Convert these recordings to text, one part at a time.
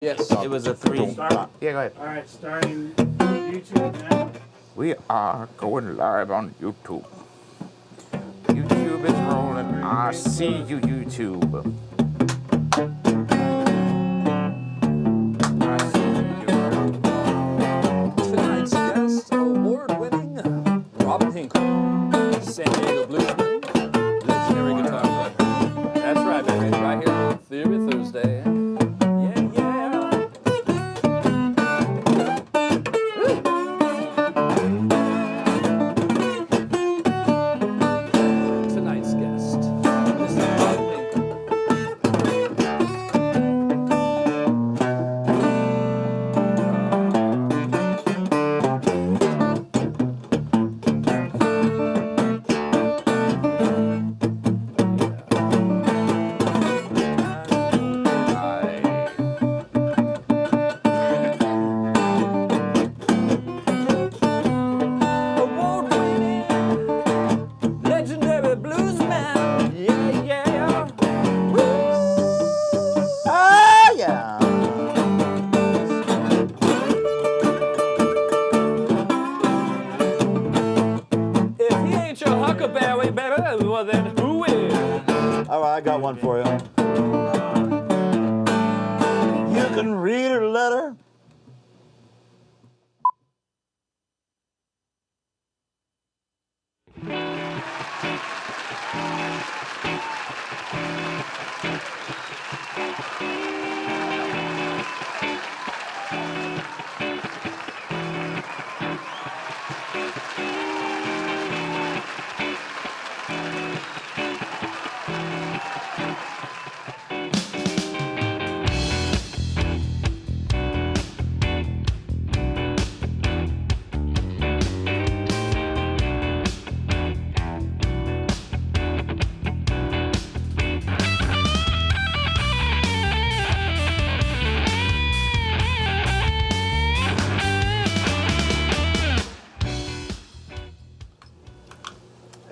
Yes, it was a 3. Yeah, go ahead. All right, starting YouTube now. We are going live on YouTube. YouTube is rolling. I see you, YouTube. I see you. Tonight's guest, award-winning Robin Henkel, San Diego bluesman, legendary guitar player. That's right, baby. Right here on Theory Thursday. Yeah, yeah. Tonight's guest, Mr. Robin Henkel. Award-winning, legendary bluesman. Yeah, yeah. Ah, yeah. If he ain't your Huckleberry, baby, well then who will? All right, I got one for you. You can read her letter.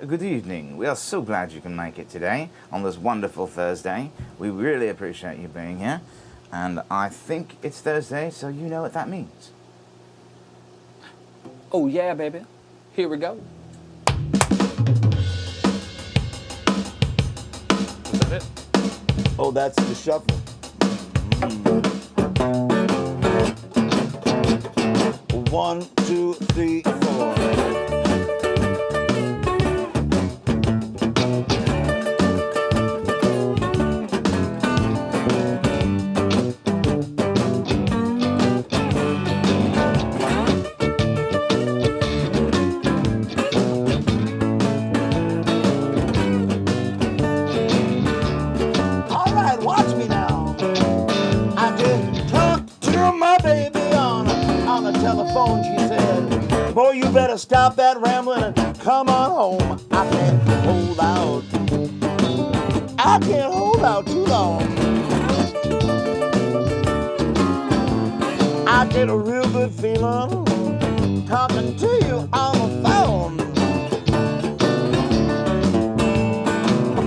Good evening. We are so glad you can make it today on this wonderful Thursday. We really appreciate you being here. And I think it's Thursday, so you know what that means. Oh yeah, baby. Here we go. Is that it? Oh, that's the shuffle. One, two, three, four. All right, watch me now. I just talked to my baby on the telephone. She said, boy, you better stop that rambling and come on home. I can't hold out. I can't hold out too long. I get a real good feeling talking to you on the phone.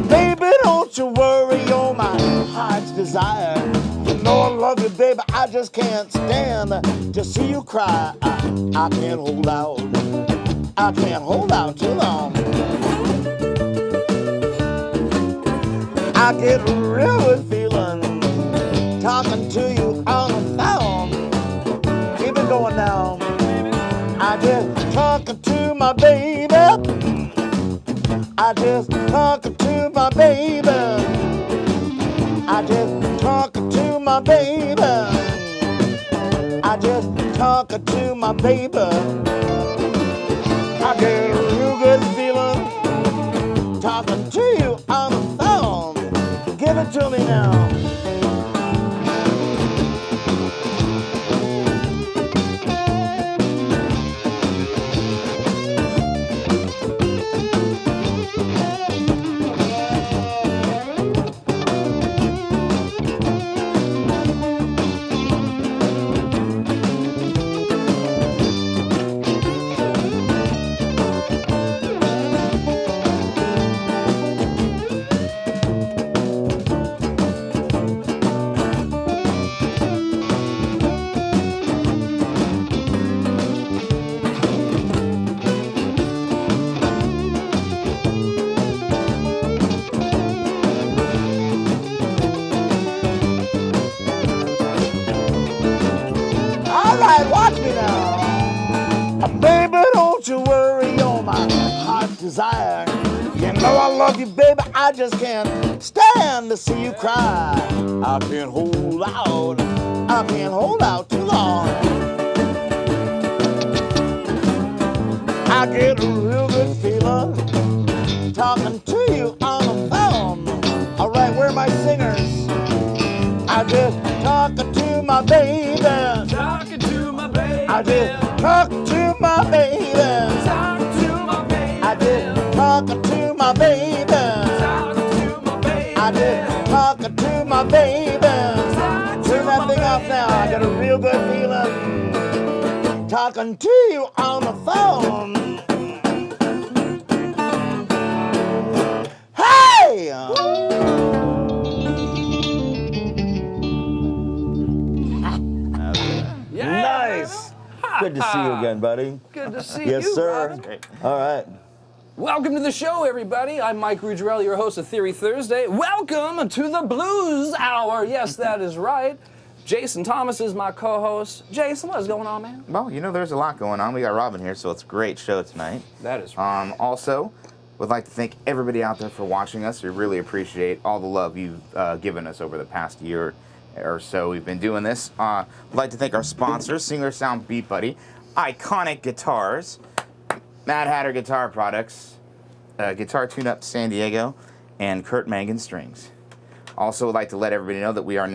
Baby, don't you worry, you're my heart's desire. You know I love you, baby, I just can't stand to see you cry. I can't hold out. I can't hold out too long. I get a real good feeling talking to you on the phone. Keep it going now. I just talking to my baby. I just talking to my baby. I just talking to my baby. I just talking to my baby. I get a real good feeling talking to you on the phone. Give it to me now. right, watch me now. Baby, don't you worry, you're my heart's desire. You know I love you, baby, I just can't stand to see you cry. I can't hold out, I can't hold out too long. I get a real good feeling talking to you on the phone. All right, where are my singers? I just talking to my baby. Talking to my baby. I just talking to my baby. Talking to my baby. I just talking to my baby. Talking to my baby. I just talking to my baby. Turn that thing off now. I got a real good feeling talking to you on the phone. Hey! Yeah. Nice. Good to see you again, buddy. Good to see Yes, you, sir. Robin. All right. Welcome to the show, everybody. I'm MikeRuggirello, your host of Theory Thursday. Welcome to the Blues Hour. Yes, that is right. Jason Thomas is my co-host. Jason, what is going on, man? Well, you know, there's a lot going on. We got Robin here, so it's a great show tonight. That is right. Also, would like to thank everybody out there for watching us. We really appreciate all the love you've given us over the past year or so we've been doing this. Would like to thank our sponsors, Singer Sound Beat Buddy, Iconic Guitars, Mad Hatter Guitar Products, Guitar Tune-Up San Diego, and Kurt Mangan Strings. Also would like to let everybody know that we have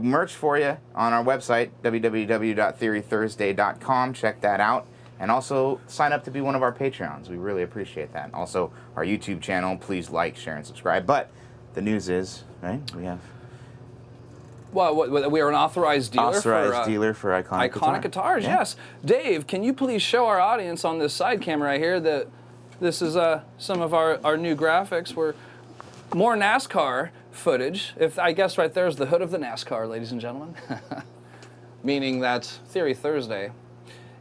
merch for you on our website, www.theorythursday.com. Check that out. And also sign up to be one of our Patreons. We really appreciate that. Also, our YouTube channel, please like, share, and subscribe. But the news is, right, we have Well, we are an authorized dealer dealer for Iconic guitars. Yeah. Yes. Dave, can you please show our audience on this side camera right here that this is some of our new graphics. We're more NASCAR footage. I guess right there's the hood of the NASCAR, ladies and gentlemen. Meaning that Theory Thursday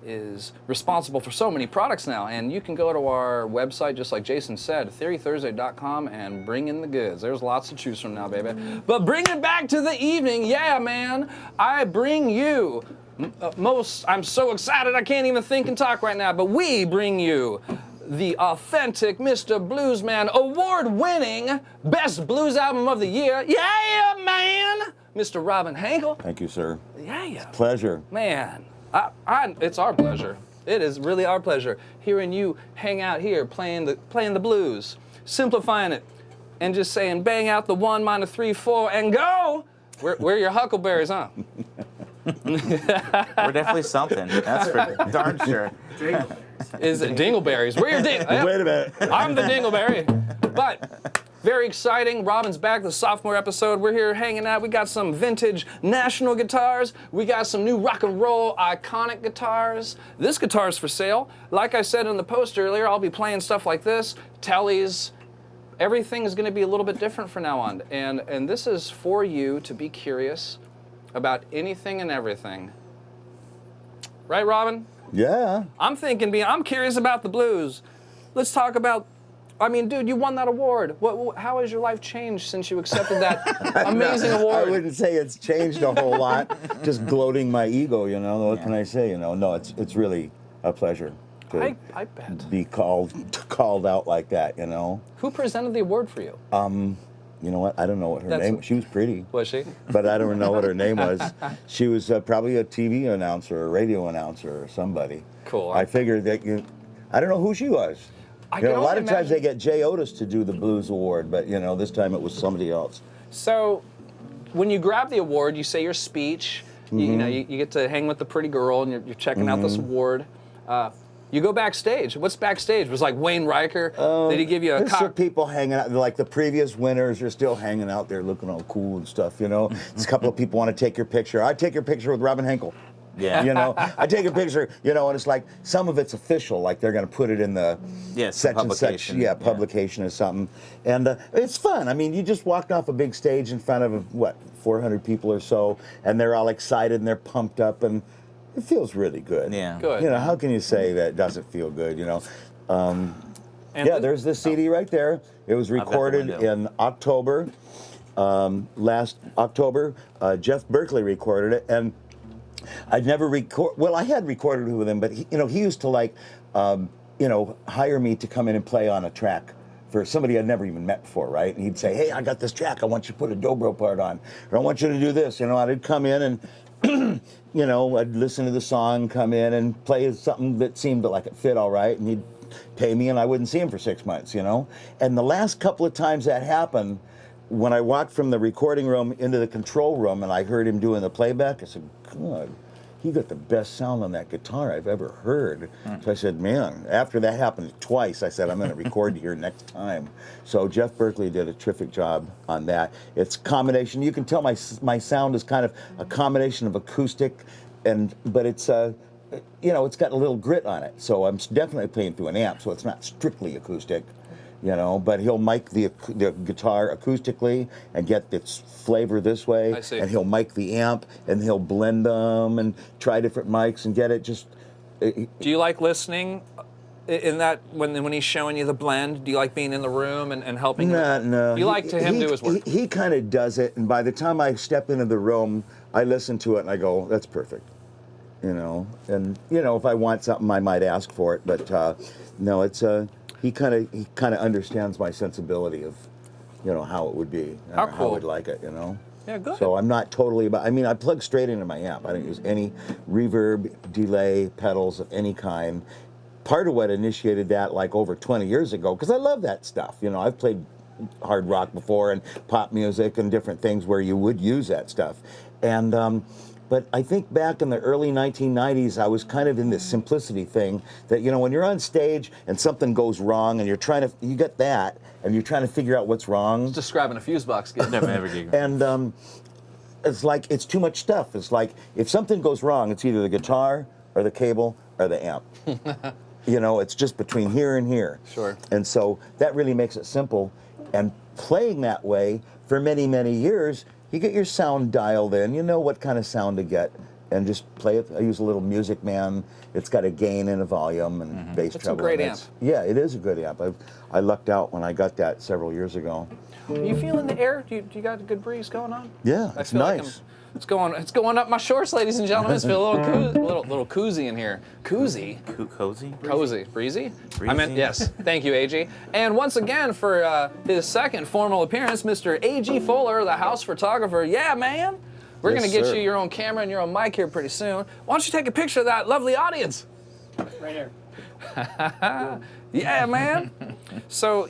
is responsible for so many products now, and you can go to our website, just like Jason said, theorythursday.com, and bring in the goods. There's lots to choose from now, baby. But bring it back to the evening. Yeah, man. I bring you I'm so excited I can't even think and talk right now, but we bring you the authentic Mr. Bluesman, award-winning Best Blues Album of the Year. Yeah, man. Mr. Robin Henkel. Thank you, sir. Yeah. Pleasure. Man, it's our pleasure. It is really our pleasure hearing you hang out here playing the blues, simplifying it, and just saying bang out the 1 minor 3 4 and go. We're your huckleberries, huh? We're definitely something. That's for darn sure. Is it dingleberries? We're your Wait a minute. I'm the dingleberry. But very exciting. Robin's back, the sophomore episode. We're here hanging out. We got some vintage National guitars. We got some new rock and roll iconic guitars. This guitar's for sale. Like I said in the post earlier, I'll be playing stuff like this, tellies. Everything is going to be a little bit different from now on. And this is for you to be curious about anything and everything. Right, Robin? Yeah. I'm curious about the blues. Let's talk about, dude, you won that award. How has your life changed since you accepted that amazing award? I wouldn't say it's changed a whole lot. Just gloating my ego, What can I say, No, it's really a pleasure to I bet. be called out like that, Who presented the award for you? You know what? I don't know what her name. She was pretty. Was she? But I don't know what her name was. She was probably a TV announcer or radio announcer or somebody. Cool. I figured that I don't know who she was. A lot of times they get Jay Otis to do the Blues Award, but this time it was somebody else. So, when you grab the award, you say your speech. You get to hang with the pretty girl, and you're checking out this award. You go backstage. What's backstage? Was like Wayne Riker? Did he give you a There's some people hanging out, like the previous winners are still hanging out there looking all cool and stuff, There's a couple of people want to take your picture. I take your picture with Robin Henkel. Yeah. I take a picture, and it's like some of it's official, like they're going to put it in the such and such, publication or something. And it's fun. You just walked off a big stage in front of, 400 people or so, and they're all excited and they're pumped up, and it feels really good. Yeah. Good. How can you say that it doesn't feel good, there's this CD right there. It was recorded in October, last October. Jeff Berkeley recorded it, and I'd never record. Well, I had recorded with him, but he used to like, hire me to come in and play on a track for somebody I'd never even met before, right? And he'd say, "Hey, I got this track. I want you to put a dobro part on, or I want you to do this." I'd come in and, I'd listen to the song, come in and play something that seemed like it fit all right, and he'd pay me, and I wouldn't see him for 6 months, And the last couple of times that happened, when I walked from the recording room into the control room and I heard him doing the playback, I said, "God, he got the best sound on that guitar I've ever heard." So I said, man, after that happened twice, I said, I'm going to record here next time. So Jeff Berkeley did a terrific job on that. It's a combination. You can tell my sound is kind of a combination of acoustic, but it's it's got a little grit on it. So I'm definitely playing through an amp, so it's not strictly acoustic. But he'll mic the guitar acoustically and get its flavor this way. I see. And he'll mic the amp and he'll blend them and try different mics and get it just. Do you like listening in that when he's showing you the blend? Do you like being in the room and helping him? No. You like him do his work? He kind of does it, and by the time I step into the room, I listen to it and I go, "That's perfect." And if I want something, I might ask for it, but no, it's He kind of understands my sensibility of, how it would be, How cool. how I would like it, Yeah, good. So I'm not totally I plug straight into my amp. I don't use any reverb, delay, pedals of any kind. Part of what initiated that, like over 20 years ago, because I love that stuff. I've played hard rock before and pop music and different things where you would use that stuff, and. But I think back in the early 1990s, I was kind of in this simplicity thing that, when you're on stage and something goes wrong and you get that, and you're trying to figure out what's wrong. Just describing a fuse box gig. Never gig. And it's like, it's too much stuff. It's like, if something goes wrong, it's either the guitar or the cable or the amp. It's just between here and here. Sure. And so that really makes it simple. And playing that way for many, many years, you get your sound dialed in, you know what kind of sound to get, and just play it. I use a little Music Man. It's got a gain and a volume and bass treble. It's a great amp. Yeah, it is a good amp. I lucked out when I got that several years ago. You feeling the air? Do you got a good breeze going on? Yeah, I it's feel nice. Like it's going up my shorts, ladies and gentlemen. It's feel a little koozie in here. Koozie? Cozy? Cozy. Breezy? Breezy? I meant, yes. Thank you, AG. And once again, for his second formal appearance, Mr. A.G. Fuller, the house photographer. Yeah, man. We're Yes, going to get sir. you your own camera and your own mic here pretty soon. Why don't you take a picture of that lovely audience? Right here. Yeah, man. So,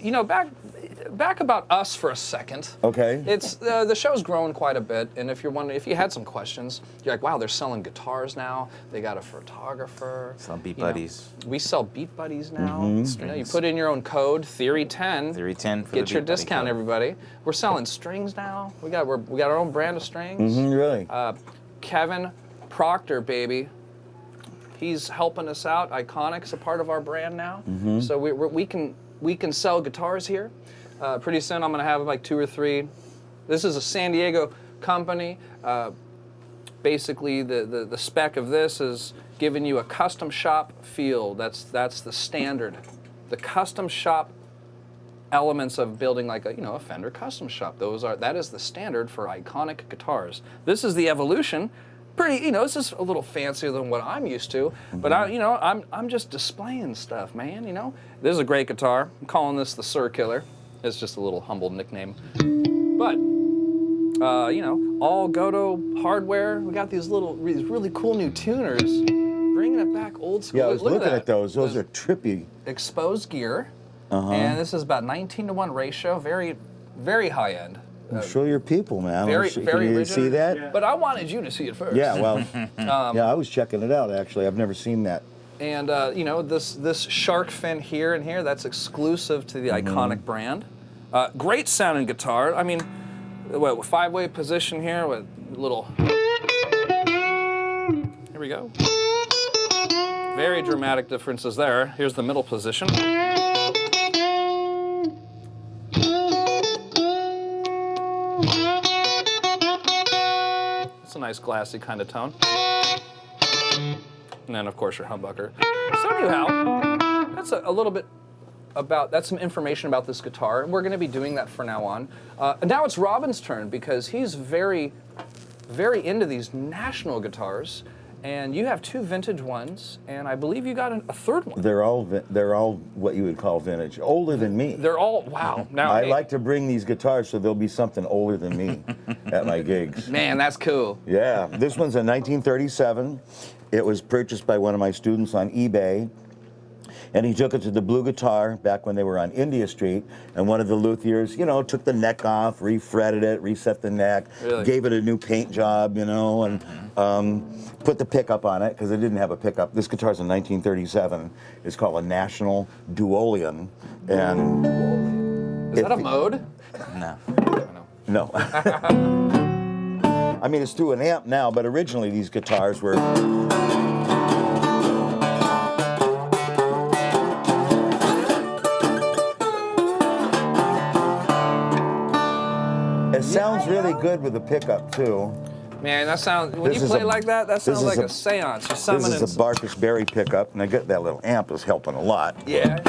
back about us for a second. Okay. It's the show's grown quite a bit, and if you had some questions, you're like, wow, they're selling guitars now. They got a photographer. Some Beat You know, Buddies. we sell Beat Buddies now. You put in your own code, Theory10. Theory10 for Get the your Beat Buddy discount, code. everybody. We're selling strings now. We got our own brand of strings. Really? Kevin Proctor, baby. He's helping us out. Iconic's a part of our brand now. So we can sell guitars here. Pretty soon I'm going to have like 2 or 3. This is a San Diego company. Basically, the spec of this is giving you a custom shop feel. That's the standard. The custom shop elements of building like a Fender custom shop. That is the standard for iconic guitars. This is the evolution. Pretty, this is a little fancier than what I'm used to, but I'm just displaying stuff, man. This is a great guitar. I'm calling this the Sir Killer. It's just a little humble nickname, but all Goto hardware. We got these really cool new tuners, bringing it back old school. Yeah, I was Look looking that. at those. Those are trippy. Exposed gear, and this is about 19-to-1 ratio. Very, very high end. Show your people, man. Very, Can very you rigid. see that? Yeah. But I wanted you to see it first. Yeah, well, yeah, I was checking it out, actually. I've never seen that. And this shark fin here and here, that's exclusive to the iconic brand. Great sounding guitar. I mean, 5-way position here with a little. Here we go. Very dramatic differences there. Here's the middle position. It's a nice glassy kind of tone. And then, of course, your humbucker. So anyhow, that's a little bit that's some information about this guitar. We're going to be doing that from now on. And now it's Robin's turn because he's very, very into these national guitars. And you have 2 vintage ones, and I believe you got a third one. They're all what you would call vintage, older than me. They're all, wow. Now, I like to bring these guitars so there'll be something older than me at my gigs. Man, that's cool. Yeah, this one's a 1937. It was purchased by one of my students on eBay. And he took it to the Blue Guitar back when they were on India Street. And one of the luthiers, you know, took the neck off, refretted it, reset the neck, really? Gave it a new paint job, you know, and put the pickup on it because it didn't have a pickup. This guitar's a 1937. It's called a National Duolian. And is that a mode? No. no. I mean, it's through an amp now, but originally these guitars were. It sounds really good with the pickup too. Man, that sounds, when you play like that, that sounds like a seance. You're summoning. This is a Barkish Berry pickup, and I get that little amp is helping a lot. Yeah.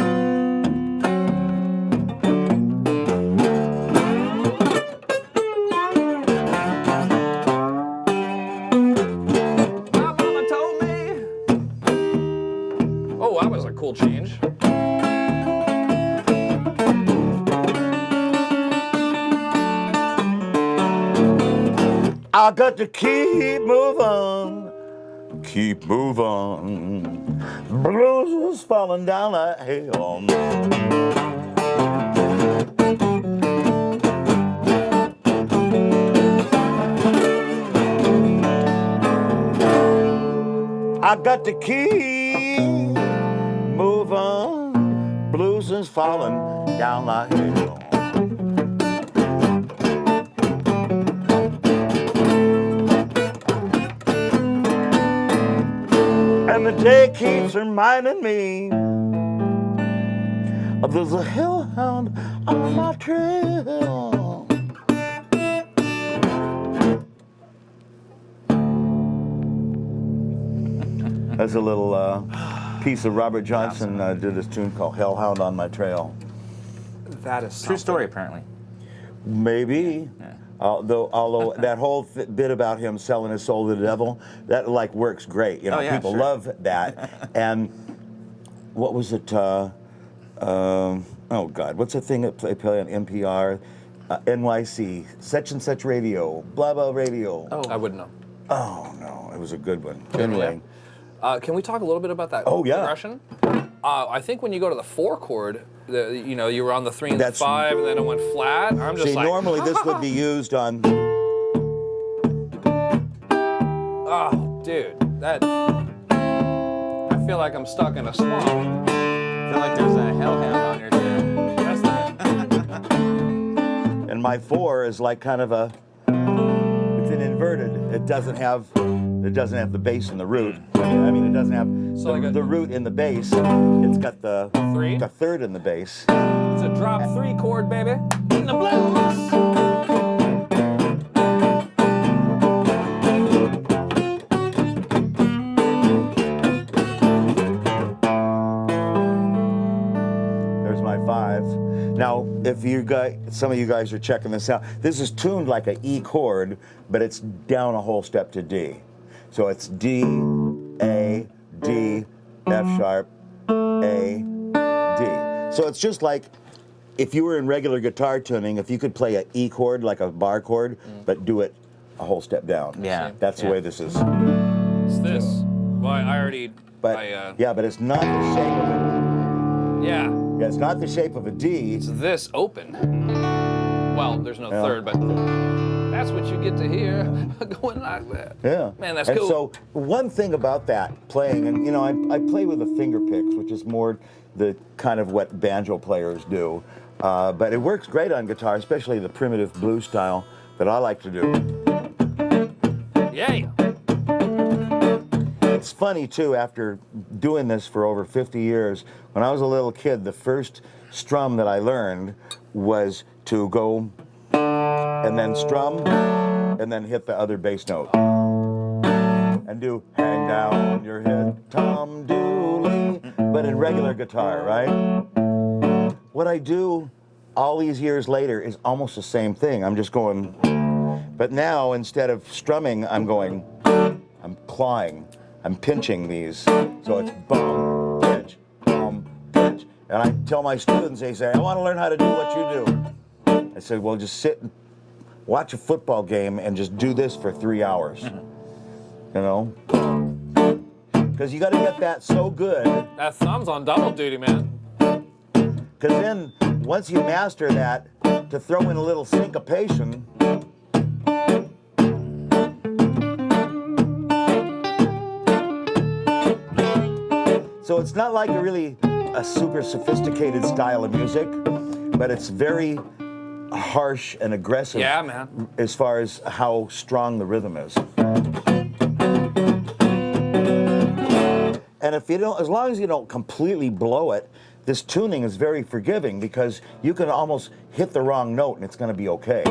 My mama told me. Oh, that was a cool change. I got to keep moving, keep moving. Blues is falling down like hell. I got to keep moving. Blues is falling down like hell. And the day keeps reminding me of there's a hellhound on my trail. That's a little piece of Robert Johnson did this tune called Hellhound on My Trail. That is True story, apparently. Maybe. Yeah. Although that whole bit about him selling his soul to the devil, that like works great. You know, Oh, yeah, people sure. love that. And what was it? Oh God, what's the thing that they play on NPR? NYC, such and such radio, blah blah radio. Oh, I wouldn't know. Oh no, it was a good one. Good, Anyway, can we talk a little bit about that Oh, yeah. progression? I think when you go to the 4 chord, you know, you were on the 3 and the That's- 5, and then it went flat. I'm just see, like, normally this would be used on. oh, dude, that. I feel like I'm stuck in a swamp. I feel like there's a hellhound on your tail. That's the, And my 4 is like kind of a. It's an inverted. It doesn't have the bass in the root. I mean, it doesn't have So like the root in the bass. It's got the 3? the third in the bass. It's a drop 3 chord, baby. In the blues. There's my 5. Now, if you guys, some of you guys are checking this out, this is tuned like an E chord, but it's down a whole step to D. So it's D, A, D, F sharp, A, D. So it's just like if you were in regular guitar tuning, if you could play an E chord like a bar chord, but do it a whole step down. Yeah. That's the yeah. way this is. It's this. Well, I already. But yeah, but it's not the shape of it. Yeah. Yeah, it's not the shape of a D. It's this open. Well, there's no Yeah. third, but that's what you get to hear going like that. Yeah. Man, that's and cool. So one thing about that playing, and you know, I play with the finger picks, which is more the kind of what banjo players do. But it works great on guitar, especially the primitive blues style that I like to do. Yeah. It's funny too, after doing this for over 50 years, when I was a little kid, the first strum that I learned was to go and then strum and then hit the other bass note. And do hang down your head, Tom Dooley, but in regular guitar, right? What I do all these years later is almost the same thing. I'm just going, but now instead of strumming, I'm clawing. I'm pinching these. So it's bum, pinch, pinch. And I tell my students, they say, I want to learn how to do what you do. I said, well, just sit and watch a football game and just do this for 3 hours. You know? Because you got to get that so good. That thumb's on double duty, man. Because then, once you master that, to throw in a little syncopation. So it's not like a super sophisticated style of music, but it's very harsh and aggressive. Yeah, man. As far as how strong the rhythm is. And if you don't, as long as you don't completely blow it, this tuning is very forgiving because you can almost hit the wrong note and it's going to be okay.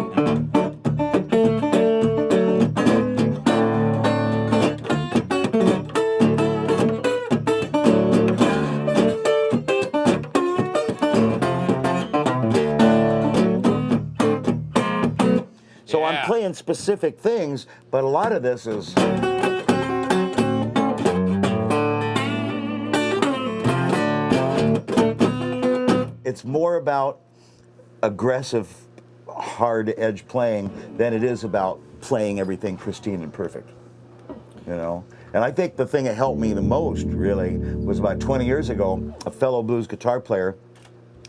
So I'm playing specific things, but a lot of this is... It's more about aggressive, hard edge playing than it is about playing everything pristine and perfect, you know? And I think the thing that helped me the most, really, was about 20 years ago, a fellow blues guitar player,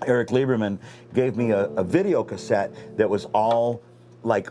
Eric Lieberman, gave me a video cassette that was all like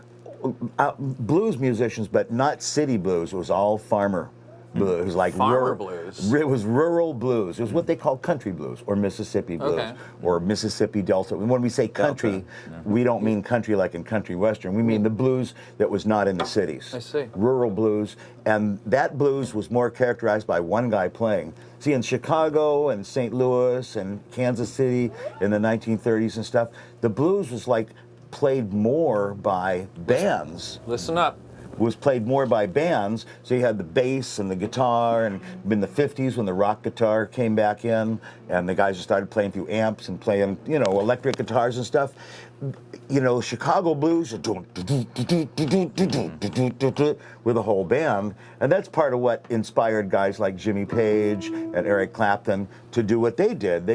blues musicians, but not city blues. It was all farmer blues. It was like farmer blues. It was rural blues. It was what they call country blues or Mississippi blues or Mississippi Delta. And when we say country, we don't mean country like in country western. We mean the blues that was not in the cities. I see. Rural blues. And that blues was more characterized by one guy playing. See, in Chicago and St. Louis and Kansas City in the 1930s and stuff, the blues was like played more by bands. Listen up. Was played more by bands, so you had the bass and the guitar, and in the 50s when the rock guitar came back in, and the guys just started playing through amps and playing, you know, electric guitars and stuff. You know, Chicago blues with a whole band, and that's part of what inspired guys like Jimmy Page and Eric Clapton to do what they did.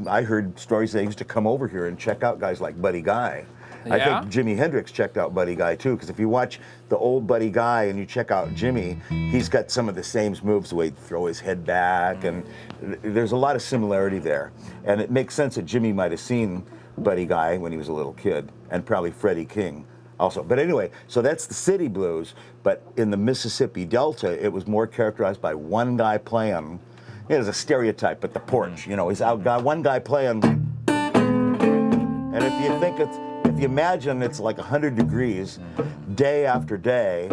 I heard stories they used to come over here and check out guys like Buddy Guy. Yeah? I think Jimi Hendrix checked out Buddy Guy too, because if you watch the old Buddy Guy and you check out Jimmy, he's got some of the same moves, the way he'd throw his head back, and there's a lot of similarity there. And it makes sense that Jimmy might have seen Buddy Guy when he was a little kid, and probably Freddie King also. But anyway, so that's the city blues, but in the Mississippi Delta, it was more characterized by one guy playing. It was a stereotype, but the porch, you know, he's out guy, one guy playing. And if you think if you imagine it's like 100 degrees day after day,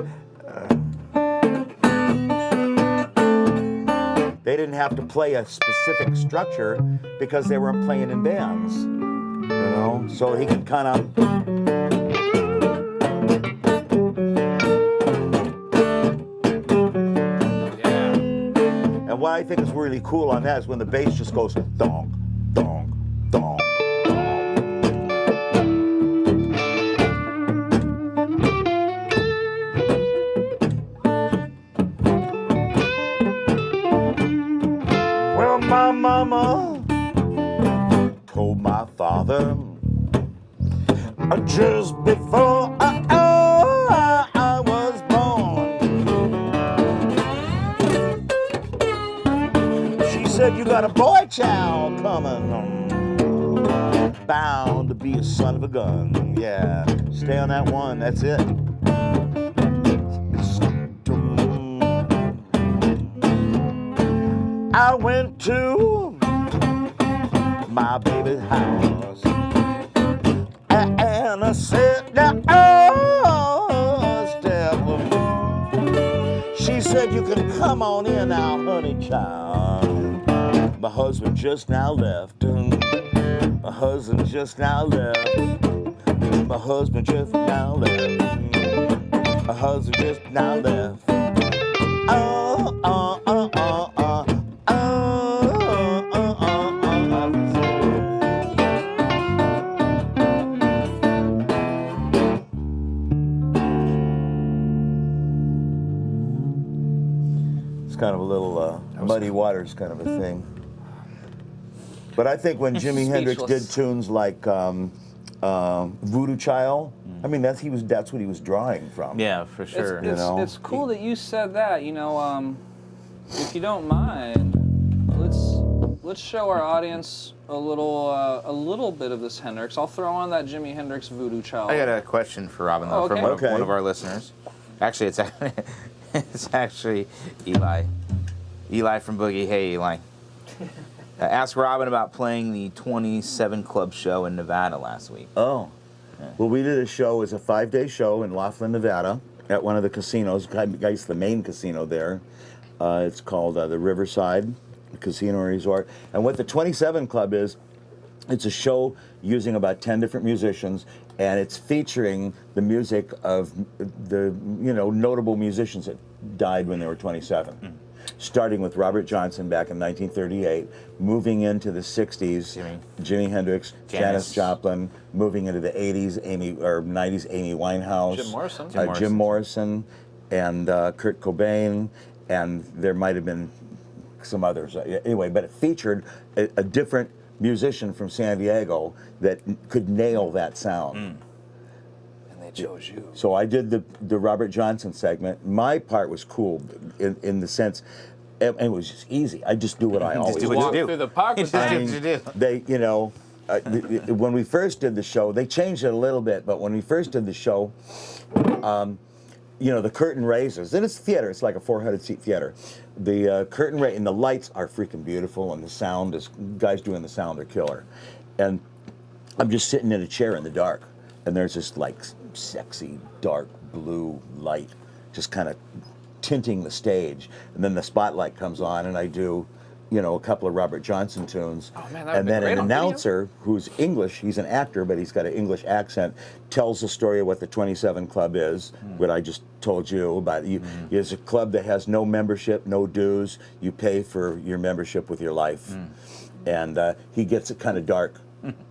they didn't have to play a specific structure because they weren't playing in bands, you know? So he could kind of... And what I think is really cool on that is when the bass just goes dong, dong, dong. Well, my mama told my father just before I was born. She said, you got a boy child coming, bound to be a son of a gun. Yeah, stay on that one, that's it. I went to my baby's house and I sat down step. She said, you can come on in now, honey child. My husband just now left. My husband just now left. My husband just now left. My husband just now left. Oh, oh, oh, oh, oh. It's kind of a little muddy waters kind of a thing. But I think when Jimi Hendrix did tunes like Voodoo Child, I mean that's what he was drawing from. Yeah, for sure. It's cool that you said that. You know, if you don't mind, let's show our audience a little bit of this Hendrix. I'll throw on that Jimi Hendrix Voodoo Child. I got a question for Robin though, from one of our listeners. Actually, it's actually Eli. Eli from Boogie. Hey, Eli. Ask Robin about playing the 27 Club show in Nevada last week. Oh. Yeah. Well, we did a show. It was a 5-day show in Laughlin, Nevada, at one of the casinos. I guess the main casino there. It's called the Riverside Casino Resort. And what the 27 Club is, it's a show using about 10 different musicians, and it's featuring the music of the notable musicians that died when they were 27. Starting with Robert Johnson back in 1938, moving into the 60s, Jimi Hendrix, Janis Joplin, moving into the 80s, 90s, Amy Winehouse, Jim Morrison, and Kurt Cobain, and there might have been some others. Anyway, but it featured a different musician from San Diego that could nail that sound. And they chose you. So I did the Robert Johnson segment. My part was cool in the sense, and it was just easy. I just do what I always do. Walk through the park with They, when we first did the show, they changed it a little bit, but when we first did the show, the curtain raises, and it's theater. It's like a 400-seat theater. The curtain and the lights are freaking beautiful, and the sound is, guys doing the sound are killer. And I'm just sitting in a chair in the dark, and there's this like sexy dark blue light just kind of tinting the stage, and then the spotlight comes on, and I do, a couple of Robert Johnson tunes. Oh, man, and then an announcer who's English, he's an actor, but he's got an English accent, tells the story of what the 27 Club is, what I just told you about. It's a club that has no membership, no dues. You pay for your membership with your life. And he gets it kind of dark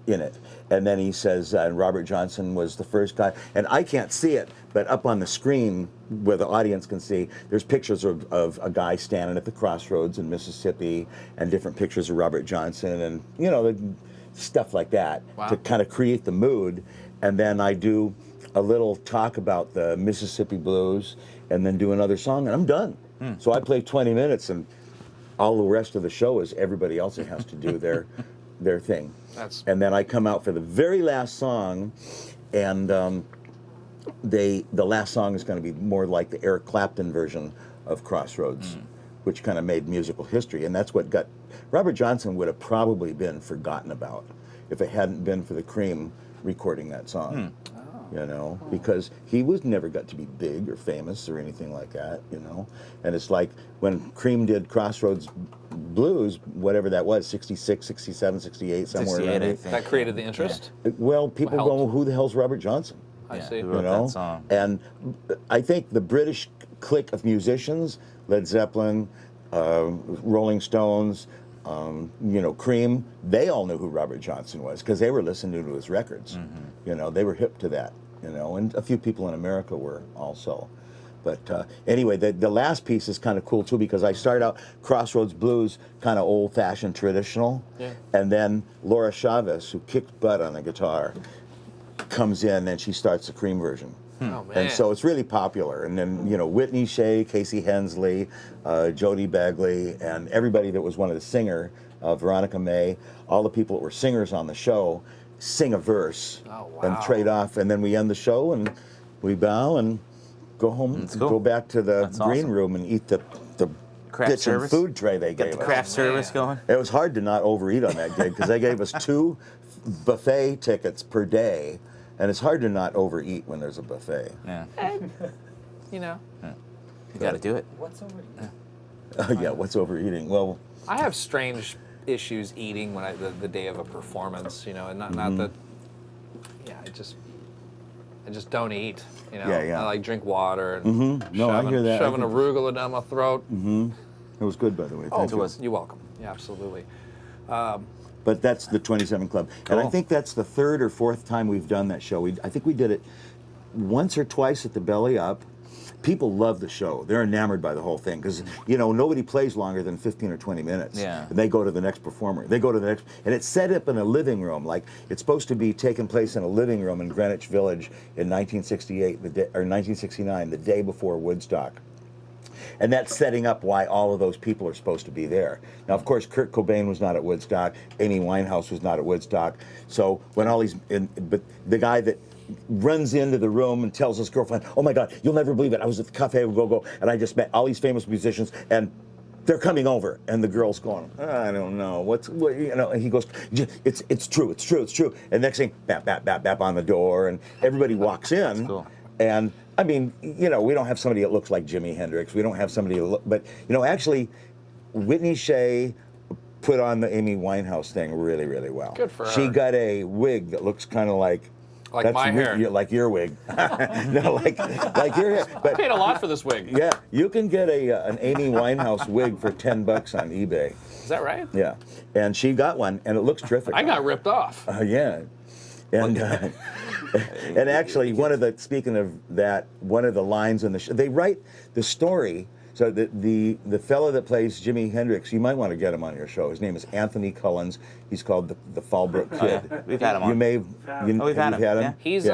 in it. And then he says, Robert Johnson was the first guy, and I can't see it, but up on the screen where the audience can see, there's pictures of a guy standing at the crossroads in Mississippi, and different pictures of Robert Johnson, and stuff like that to kind of create the mood. And then I do a little talk about the Mississippi blues, and then do another song, and I'm done. So I play 20 minutes, and all the rest of the show is everybody else that has to do their thing. And then I come out for the very last song, and the last song is going to be more like the Eric Clapton version of Crossroads, which kind of made musical history, and that's what got Robert Johnson would have probably been forgotten about if it hadn't been for the Cream recording that song. Because he never got to be big or famous or anything like that, And it's like when Cream did Crossroads Blues, whatever that was, 66, 67, 68, somewhere around there. That created the interest? Well, people go, who the hell's Robert Johnson? I see. Who wrote that song? And I think the British clique of musicians, Led Zeppelin, Rolling Stones, Cream, they all knew who Robert Johnson was because they were listening to his records. They were hip to that, and a few people in America were also. But anyway, the last piece is kind of cool too because I started out Crossroads Blues, kind of old-fashioned traditional, and then Laura Chavez, who kicked butt on the guitar, comes in and she starts the Cream version. Oh, man. And so it's really popular. And then, Whitney Shea, Casey Hensley, Jody Bagley, and everybody that was one of the singer, Veronica May, all the people that were singers on the show, sing a verse and trade off. And then we end the show and we bow and go home, go back to the green room and eat the craft kitchen service food tray they gave us. Get the craft service going. It was hard to not overeat on that gig because they gave us 2 buffet tickets per day. And it's hard to not overeat when there's a buffet. Yeah. You got to do it. What's overeating? What's overeating? Well, I have strange issues eating when the day of a performance, and not that. Yeah, I just don't eat. I like drink water and No, I hear that. Shoving arugula down my throat. It was good, by the way. Thank you. You're welcome. Yeah, absolutely. But that's the 27 Club. And I think that's the 3rd or 4th time we've done that show. I think we did it once or twice at the Belly Up, people love the show. They're enamored by the whole thing because nobody plays longer than 15 or 20 minutes. Yeah. And they go to the next performer. They go to the next, and it's set up in a living room. Like it's supposed to be taking place in a living room in Greenwich Village in 1968 or 1969, the day before Woodstock. And that's setting up why all of those people are supposed to be there. Now, of course, Kurt Cobain was not at Woodstock. Amy Winehouse was not at Woodstock. So when but the guy that runs into the room and tells his girlfriend, "Oh my God, you'll never believe it. I was at the Cafe Go-Go and I just met all these famous musicians and they're coming over." And the girl's going, "I don't know. And he goes, it's true. And next thing, bap, bap, bap, bap on the door, and everybody walks in. That's cool. And I mean, we don't have somebody that looks like Jimi Hendrix. We don't have somebody but actually, Whitney Shea put on the Amy Winehouse thing really, really well. Good for her. She got a wig that looks kind of like my hair. like your wig. No, like your hair. I But paid a lot for this wig. yeah, you can get an Amy Winehouse wig for $10 on eBay. Is that right? Yeah, and she got one, and it looks terrific. I got ripped off. Yeah, and and actually, speaking of that, one of the lines in the show, they write the story. So the fellow that plays Jimi Hendrix, you might want to get him on your show. His name is Anthony Cullens. He's called the Fallbrook Kid. Yeah, we've had him on. You may we've had him. Yeah. He's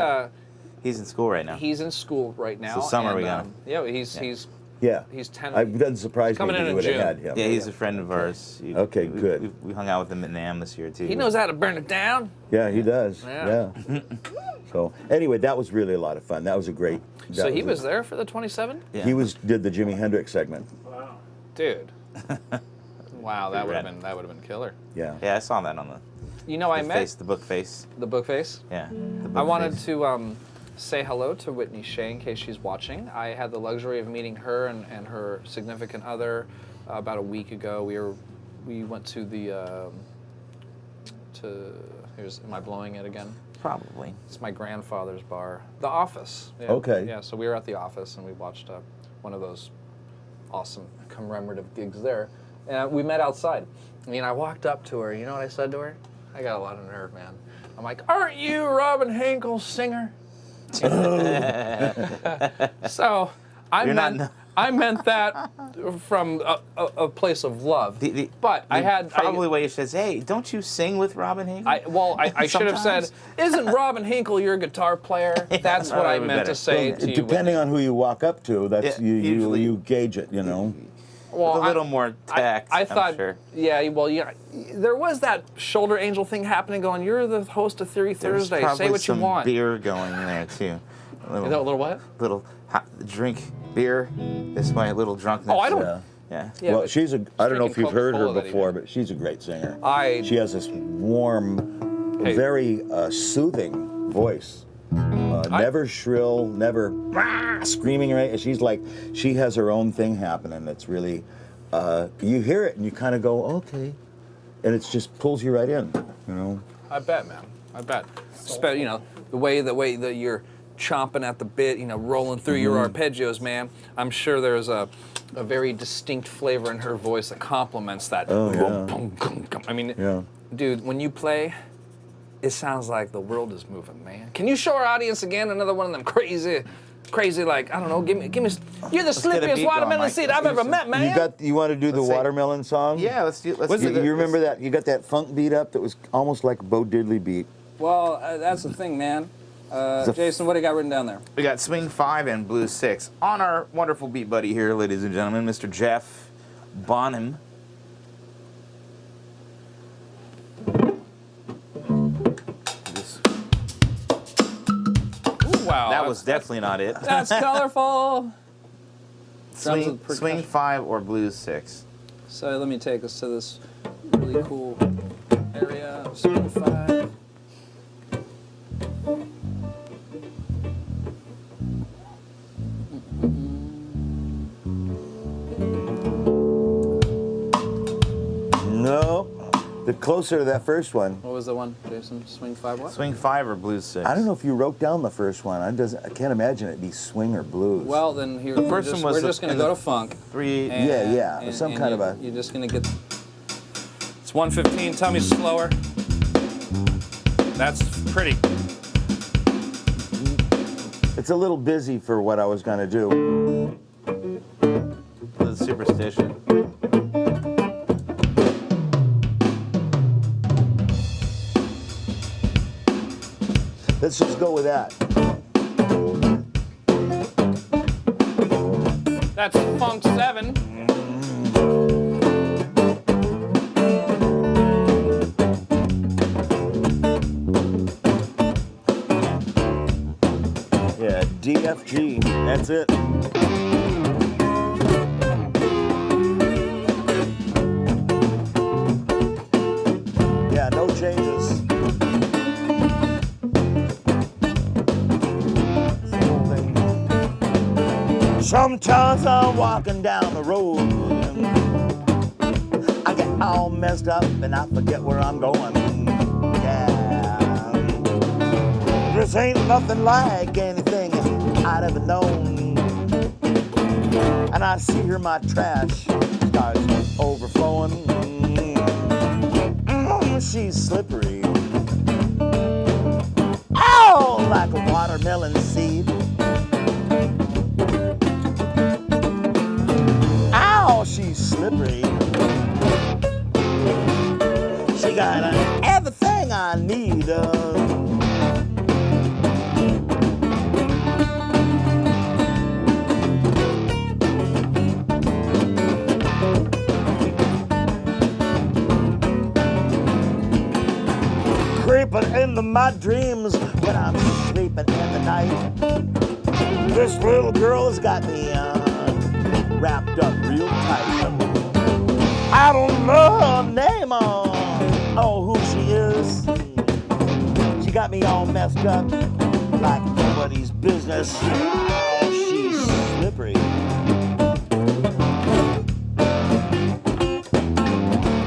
He's in school right now. he's in school right now. It's the summer and, we got him. Yeah, he's Yeah. He's 10. It doesn't surprise me coming that in you in would have June. had him. Yeah, he's a friend of ours. Okay, good. We hung out with him at NAMM this year too. He knows how to burn it down. Yeah, he does. Yeah. Yeah. So anyway, that was really a lot of fun. That was a great. So he was there for the 27? Yeah. He did the Jimi Hendrix segment. Wow. Dude. Wow, that would rad. have been killer. Yeah. Yeah, I saw that on I met face, the book face. the book face. Yeah. The book I wanted face. to say hello to Whitney Shea in case she's watching. I had the luxury of meeting her and her significant other about a week ago. We went to the am I blowing it again? Probably. It's my grandfather's bar, The Office. Yeah. Okay. Yeah, so we were at The Office and we watched one of those awesome commemorative gigs there. And we met outside. I mean, I walked up to her. You know what I said to her? I got a lot of nerve, man. I'm like, "Aren't you Robin Henkel's singer?" So I meant that from a place of love. But I had probably where you says, "Hey, don't you sing with Robin Henkel?" I should have said, "Isn't Robin Henkel your guitar player?" That's what I meant to say to you. Depending on who you walk up to, that's usually- you gauge it. Well, with a little more tact. I thought, I'm sure. yeah, well, yeah, there was that shoulder angel thing happening. Going, "You're the host of Theory There's Thursday. probably Say what you some want." beer going in there too. A little what? Little hot, drink beer this way. A little drunkenness. Oh, I don't. Yeah. Yeah. Yeah, Well, but I don't know if drinking you've heard her Coca-Cola that before, evening. but she's a great singer. She has this warm, Hey. very soothing voice. Never shrill, never screaming, right? She has her own thing happening that's really, you hear it and you kind of go, okay. And it just pulls you right in, I bet, man. I bet. The way that you're chomping at the bit, rolling through your arpeggios, man. I'm sure there's a very distinct flavor in her voice that complements that. Oh, yeah. I mean, Yeah. dude, when you play, it sounds like the world is moving, man. Can you show our audience again another one of them crazy, like, I don't know, give me. You're the get a slippiest beat watermelon going, Mike. seed Let's I've do ever some- met, man. You want to do the Let's say- watermelon song? Yeah. Let's do. You remember that? You got that funk beat up that was almost like a Bo Diddley beat. Well, that's the thing, man. Jason, what do you got written down there? We got swing 5 and blues 6 on our wonderful beat buddy here, ladies and gentlemen, Mr. Jeff Bonham. Ooh, wow. That was definitely not it. That's colorful. Drums with percussion. Swing 5 or blues 6. So let me take us to this really cool area of Swing 5. No. The closer to that first one. What was the one, Jason? Swing 5 what? Swing 5 or blues 6. I don't know if you wrote down the first one. I can't imagine it'd be swing or blues. Well, then here, The first one was we're just going to in go the to funk. 3. And, some kind of a. You're just going to get. It's 1:15. Tell me slower. That's pretty. It's a little busy for what I was gonna do. The superstition. Let's just go with that. That's Funk 7. Yeah, DFG, that's it. Yeah, no changes. Same thing. Sometimes I'm walking down the road, I get all messed up and I forget where I'm going. Yeah. This ain't nothing like anything I'd ever known. And I see her, my trash starts overflowing. She's slippery. Oh, like a watermelon seed. Ow, she's slippery. She got everything I need. Creeping into my dreams when I'm sleeping in the night. This little girl has got me wrapped up real tight. I don't know her name or who she is. She got me all messed up like nobody's business. Oh, she's slippery.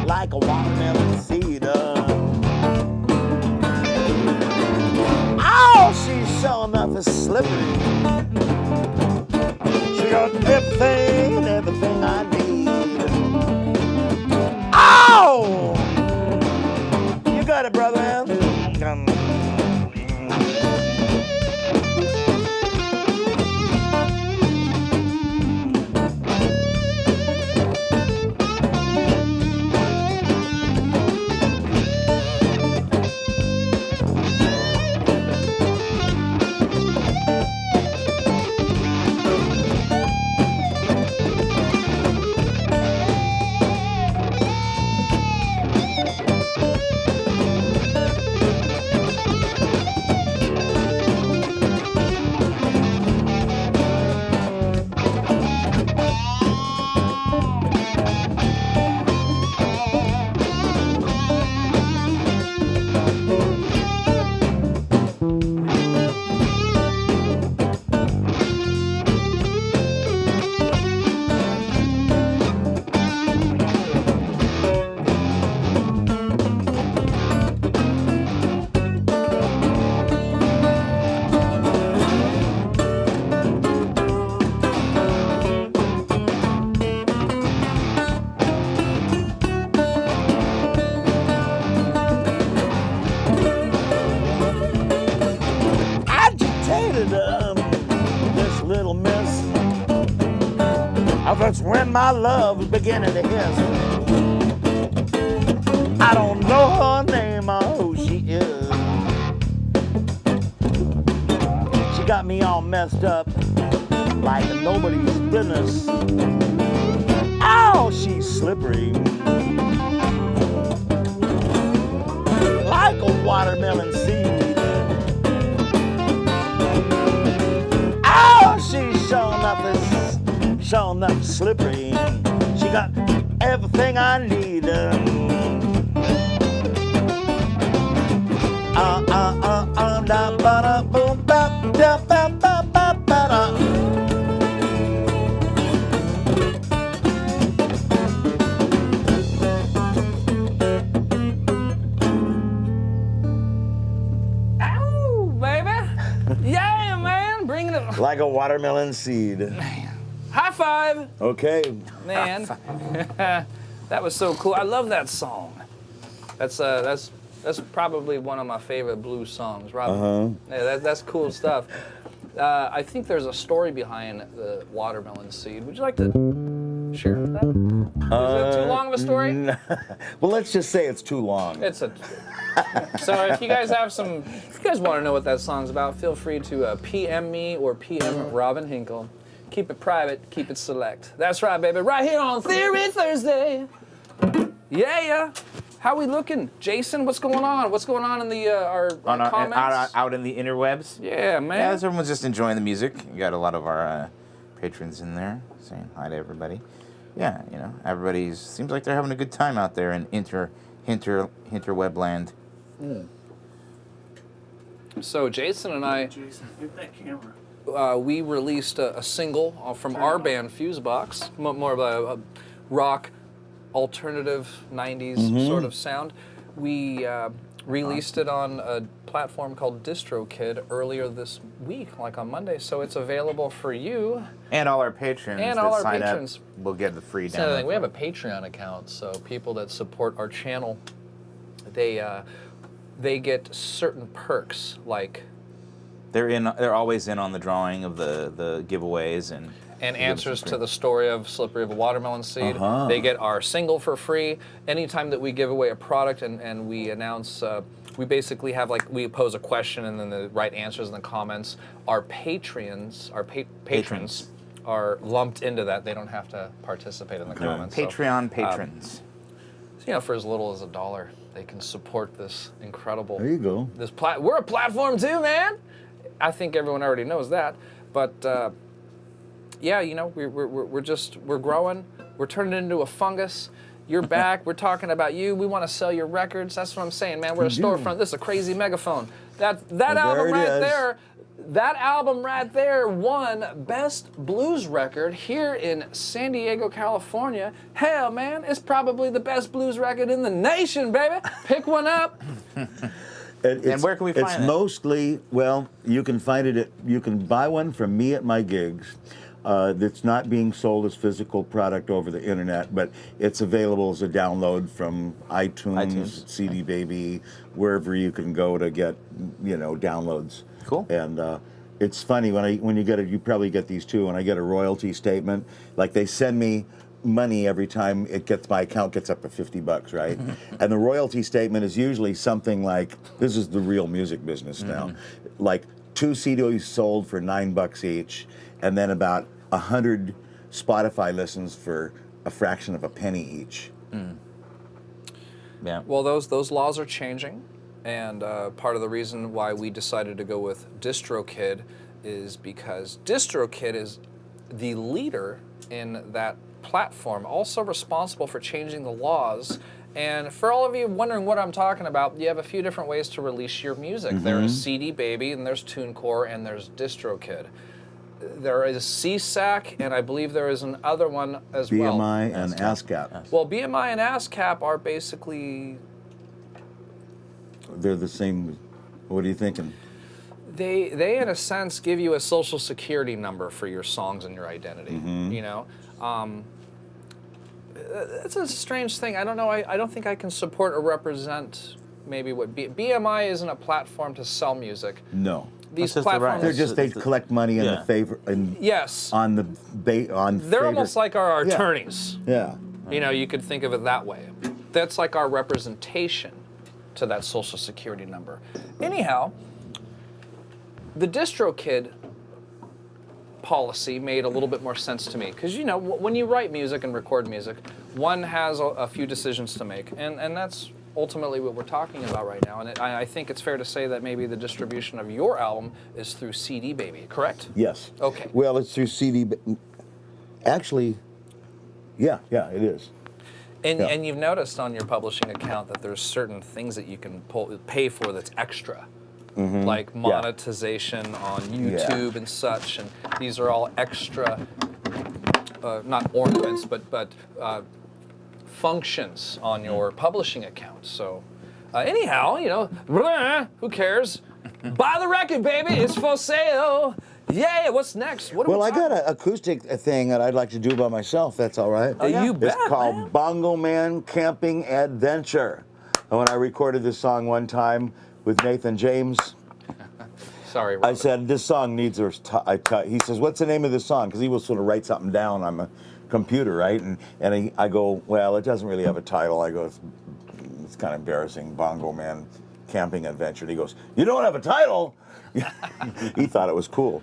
Like a watermelon seed. Oh, she's showing up as slippery. She got everything I need. Oh! You got it, brother. This little miss. That's when my love was beginning to hiss. I don't know her name or who she is. She got me all messed up like nobody's business. Oh, she's slippery. Like a watermelon seed. She's showing up slippery. She got everything I need. Ow, baby. Yeah, man. Bring it. Like a watermelon seed. Man. High five. Okay. Man. That was so cool. I love that song. That's probably one of my favorite blues songs, Robin. Yeah, that's cool stuff. I think there's a story behind the watermelon seed. Would you like to share that? Is that too long of a story? Well, let's just say it's too long. It's a. So if you guys have some, if you guys want to know what that song's about, feel free to PM me or PM Robin Henkel. Keep it private, keep it select. That's right, baby. Right here on Theory Thursday. Yeah. How we looking, Jason? What's going on? What's going on in the our comments? Out in the interwebs. Yeah, man. Yeah, everyone's just enjoying the music. You got a lot of our patrons in there saying hi to everybody. Yeah, you know, everybody's seems like they're having a good time out there in interweb land. So Jason and I, Jason, get that camera. we released a single from our band Fusebox, more of a rock, alternative 90s sort of sound. We released it on a platform called DistroKid earlier this week, like on Monday, so it's available for you. And all our patrons And that all our sign patrons. up will get the free That's another download. thing. We have a Patreon account, so people that support our channel, they get certain perks, like They're always in on the drawing of the giveaways and answers to the story of Slippery of a Watermelon Seed. They get our single for free. Anytime that we give away a product and we announce, we basically have we pose a question and then the right answers in the comments. Our patrons are lumped into that. They don't have to participate in the comments. Patreon patrons. So, for as little as $1, they can support this incredible. There you go. We're a platform too, man. I think everyone already knows that, but yeah, we're growing. We're turning into a fungus. You're back. We're talking about you. We want to sell your records. That's what I'm saying, man. We're a storefront. This is a crazy megaphone. That album right there. That album right there won Best Blues Record here in San Diego, California. Hell, man, it's probably the best blues record in the nation, baby. Pick one up. And where can we find it? It's mostly, well, you can find it you can buy one from me at my gigs. That's not being sold as physical product over the internet, but it's available as a download from iTunes, CD Baby, wherever you can go to get, downloads. Cool. And it's funny when you get it, you probably get these too. When I get a royalty statement, like they send me money every time my account gets up to $50, right? And the royalty statement is usually something like, this is the real music business now, like 2 CDs sold for $9 each, and then about 100 Spotify listens for a fraction of a penny each. Yeah. Well, those laws are changing, and part of the reason why we decided to go with DistroKid is because DistroKid is the leader in that platform, also responsible for changing the laws. And for all of you wondering what I'm talking about, you have a few different ways to release your music. There is CD Baby, and there's TuneCore, and there's DistroKid. There is CSAC, and I believe there is another one as well. BMI and ASCAP. Well, BMI and ASCAP are basically... They're the same. What are you thinking? They in a sense give you a social security number for your songs and your identity. It's a strange thing. I don't know. I don't think I can support or represent maybe what BMI isn't a platform to sell music. No. These That's just the right- platforms. They collect money in the favor. Yes. On the They're almost like our attorneys. Yeah. You could think of it that way. That's like our representation to that social security number. Anyhow, the DistroKid policy made a little bit more sense to me because when you write music and record music, one has a few decisions to make, and that's ultimately what we're talking about right now. And I think it's fair to say that maybe the distribution of your album is through CD Baby, correct? Yes. Okay. Well, it's through CD. Actually, yeah, it is. And you've noticed on your publishing account that there's certain things that you can pay for that's extra. Like monetization on YouTube and such, and these are all extra, not ornaments, but functions on your publishing account. So, anyhow, who cares? Buy the record, baby! It's for sale. Yeah. What's next? Well, I got an acoustic thing that I'd like to do by myself. That's all right. You bet, It's called Bongo Man Camping Adventure. And when I recorded this song one time with Nathan James, Sorry, I Robin. said, this song needs a... He says, what's the name of this song? Because he will sort of write something down on the computer, right? And I go, well, it doesn't really have a title. I go, it's kind of embarrassing. Bongo Man Camping Adventure. And he goes, you don't have a title? He thought it was cool.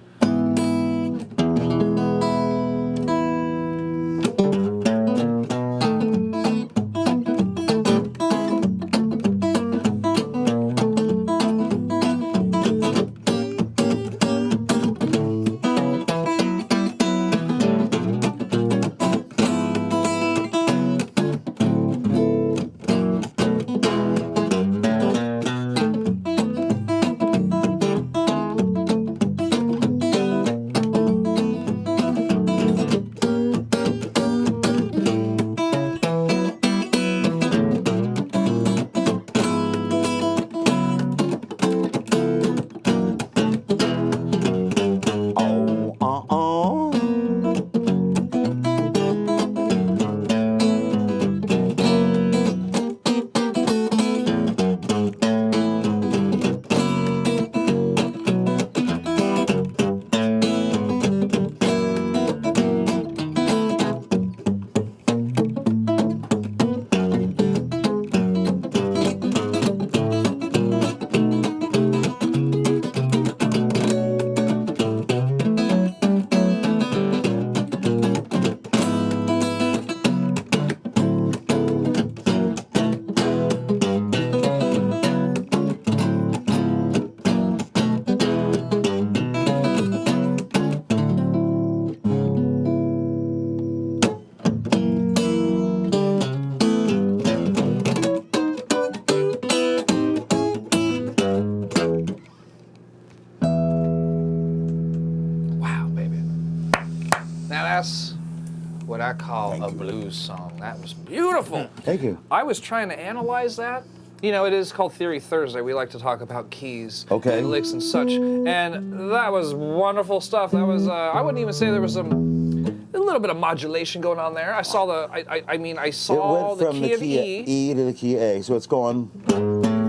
That's what I call a blues song. That was beautiful. Thank you. I was trying to analyze that. You know, it is called Theory Thursday. We like to talk about keys, Okay. and licks and such. And that was wonderful stuff. That was, I wouldn't even say there was a little bit of modulation going on there. I saw I saw It went the from key the of key E. of E to the key of A. So it's going,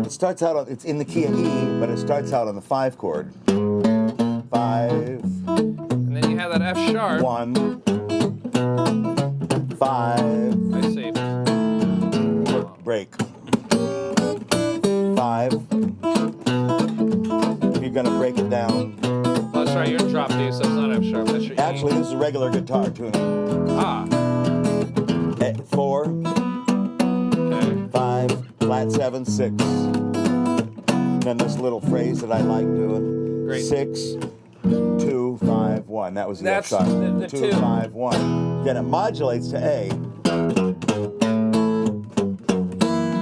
it starts out on, it's in the key of E, but it starts out on the 5 chord. 5, And then you have that F sharp. 1, 5, I see. break. 5. If you're gonna break it down. Oh, that's right, you're in drop D, so it's not F sharp. That's your E. Actually, this is a regular guitar tuning. Ah. 4, Okay. 5, flat 7, 6. Then this little phrase that I like doing. Great. 6, 2, 5, 1. That was the F That's sharp. the 2, 5, 1. Then it modulates to A.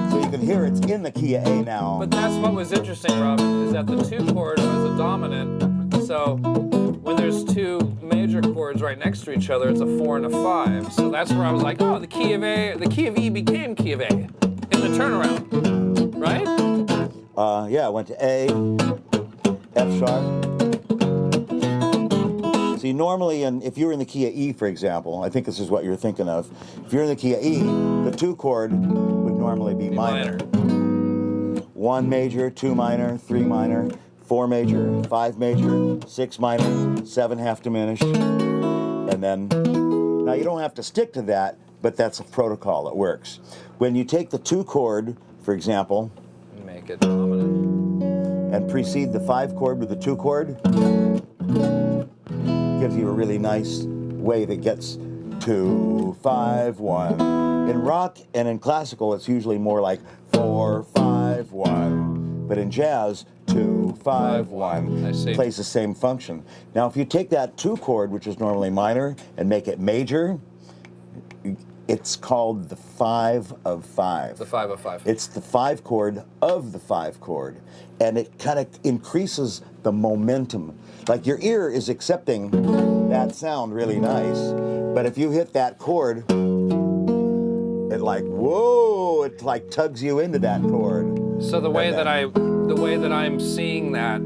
So you can hear it's in the key of A now. But that's what was interesting, Robin, is that the 2 chord was a dominant. So when there's 2 major chords right next to each other, it's a 4 and a 5. So that's where I was like, oh, the key of E became key of A in the turnaround, right? Yeah, I went to A, F sharp. See, normally, if you're in the key of E, for example, I think this is what you're thinking of. If you're in the key of E, the 2 chord would normally be minor. 1 major, 2 minor, 3 minor, 4 major, 5 major, 6 minor, 7 half diminished, and then, now you don't have to stick to that, but that's a protocol that works. When you take the 2 chord, for example, Make it dominant. and precede the 5 chord with the 2 chord, gives you a really nice way that gets 2, 5, 1. In rock and in classical, it's usually more like 4, 5, 1. But in jazz, 2, 5, 1 I see. plays the same function. Now, if you take that 2 chord, which is normally minor, and make it major, it's called the 5 of 5. The 5 of 5. It's the 5 chord of the 5 chord, and it kind of increases the momentum. Like your ear is accepting that sound really nice, but if you hit that chord, it like, whoa, it like tugs you into that chord. So the way that I'm seeing that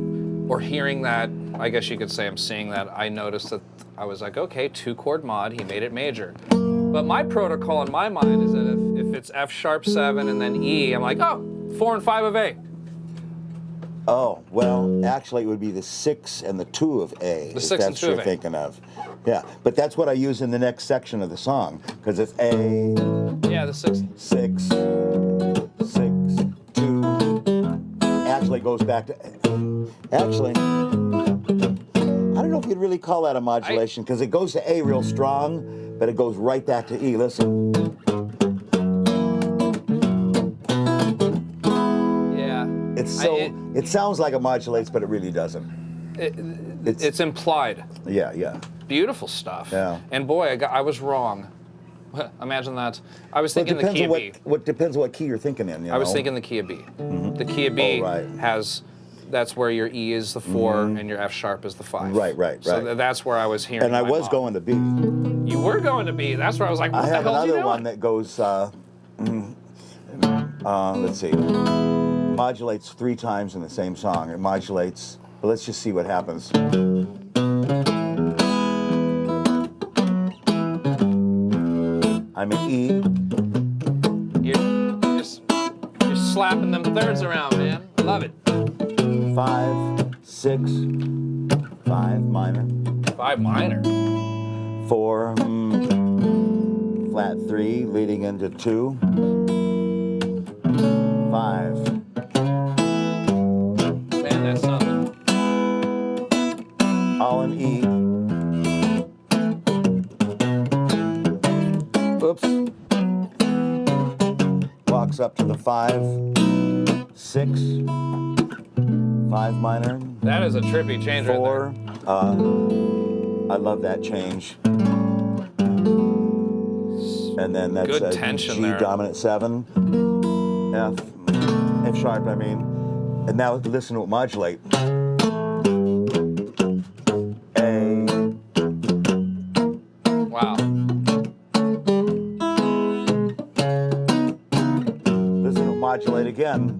or hearing that, I guess you could say I'm seeing that, I noticed that I was like, okay, 2 chord mod, he made it major. But my protocol in my mind is that if it's F sharp 7 and then E, I'm like, oh, 4 and 5 of A. Oh, well, actually it would be the 6 and the 2 of A. The 6 and 2 what of you're A. thinking of. Yeah, but that's what I use in the next section of the song, because it's A, Yeah, the 6. 6, 6, 2. Actually, it goes back to actually, I don't know if you'd really call that a modulation, because it goes to A real strong, but it goes right back to E. Listen. Yeah. It's so, it sounds like it modulates, but it really doesn't. It's implied. Yeah, yeah. Beautiful stuff. Yeah. And boy, I was wrong. Imagine that. I was thinking the key of B. What depends on what key you're thinking in. You I was know? thinking the key of B. The key of B has, that's where your E is the 4 and your F sharp is the 5. Right. So that's where I was hearing. And I was going to B. You were going to B. That's where I was like, what I the have hell another one that goes, let's see, modulates 3 times in the same song. It modulates, well, let's just see what happens. I'm in E. You're slapping them thirds around, man. I love it. 5, 6, 5 minor. 5 minor. 4, flat 3, leading into 2. 5. Man, that's something. All in E. Oops. Walks up to the 5, 6, 5 minor. That is a trippy change 4. right there. I love that change. And then that's Good a tension G there. dominant 7, F sharp, I mean. And now listen to it modulate. A. Wow. Listen to it modulate again.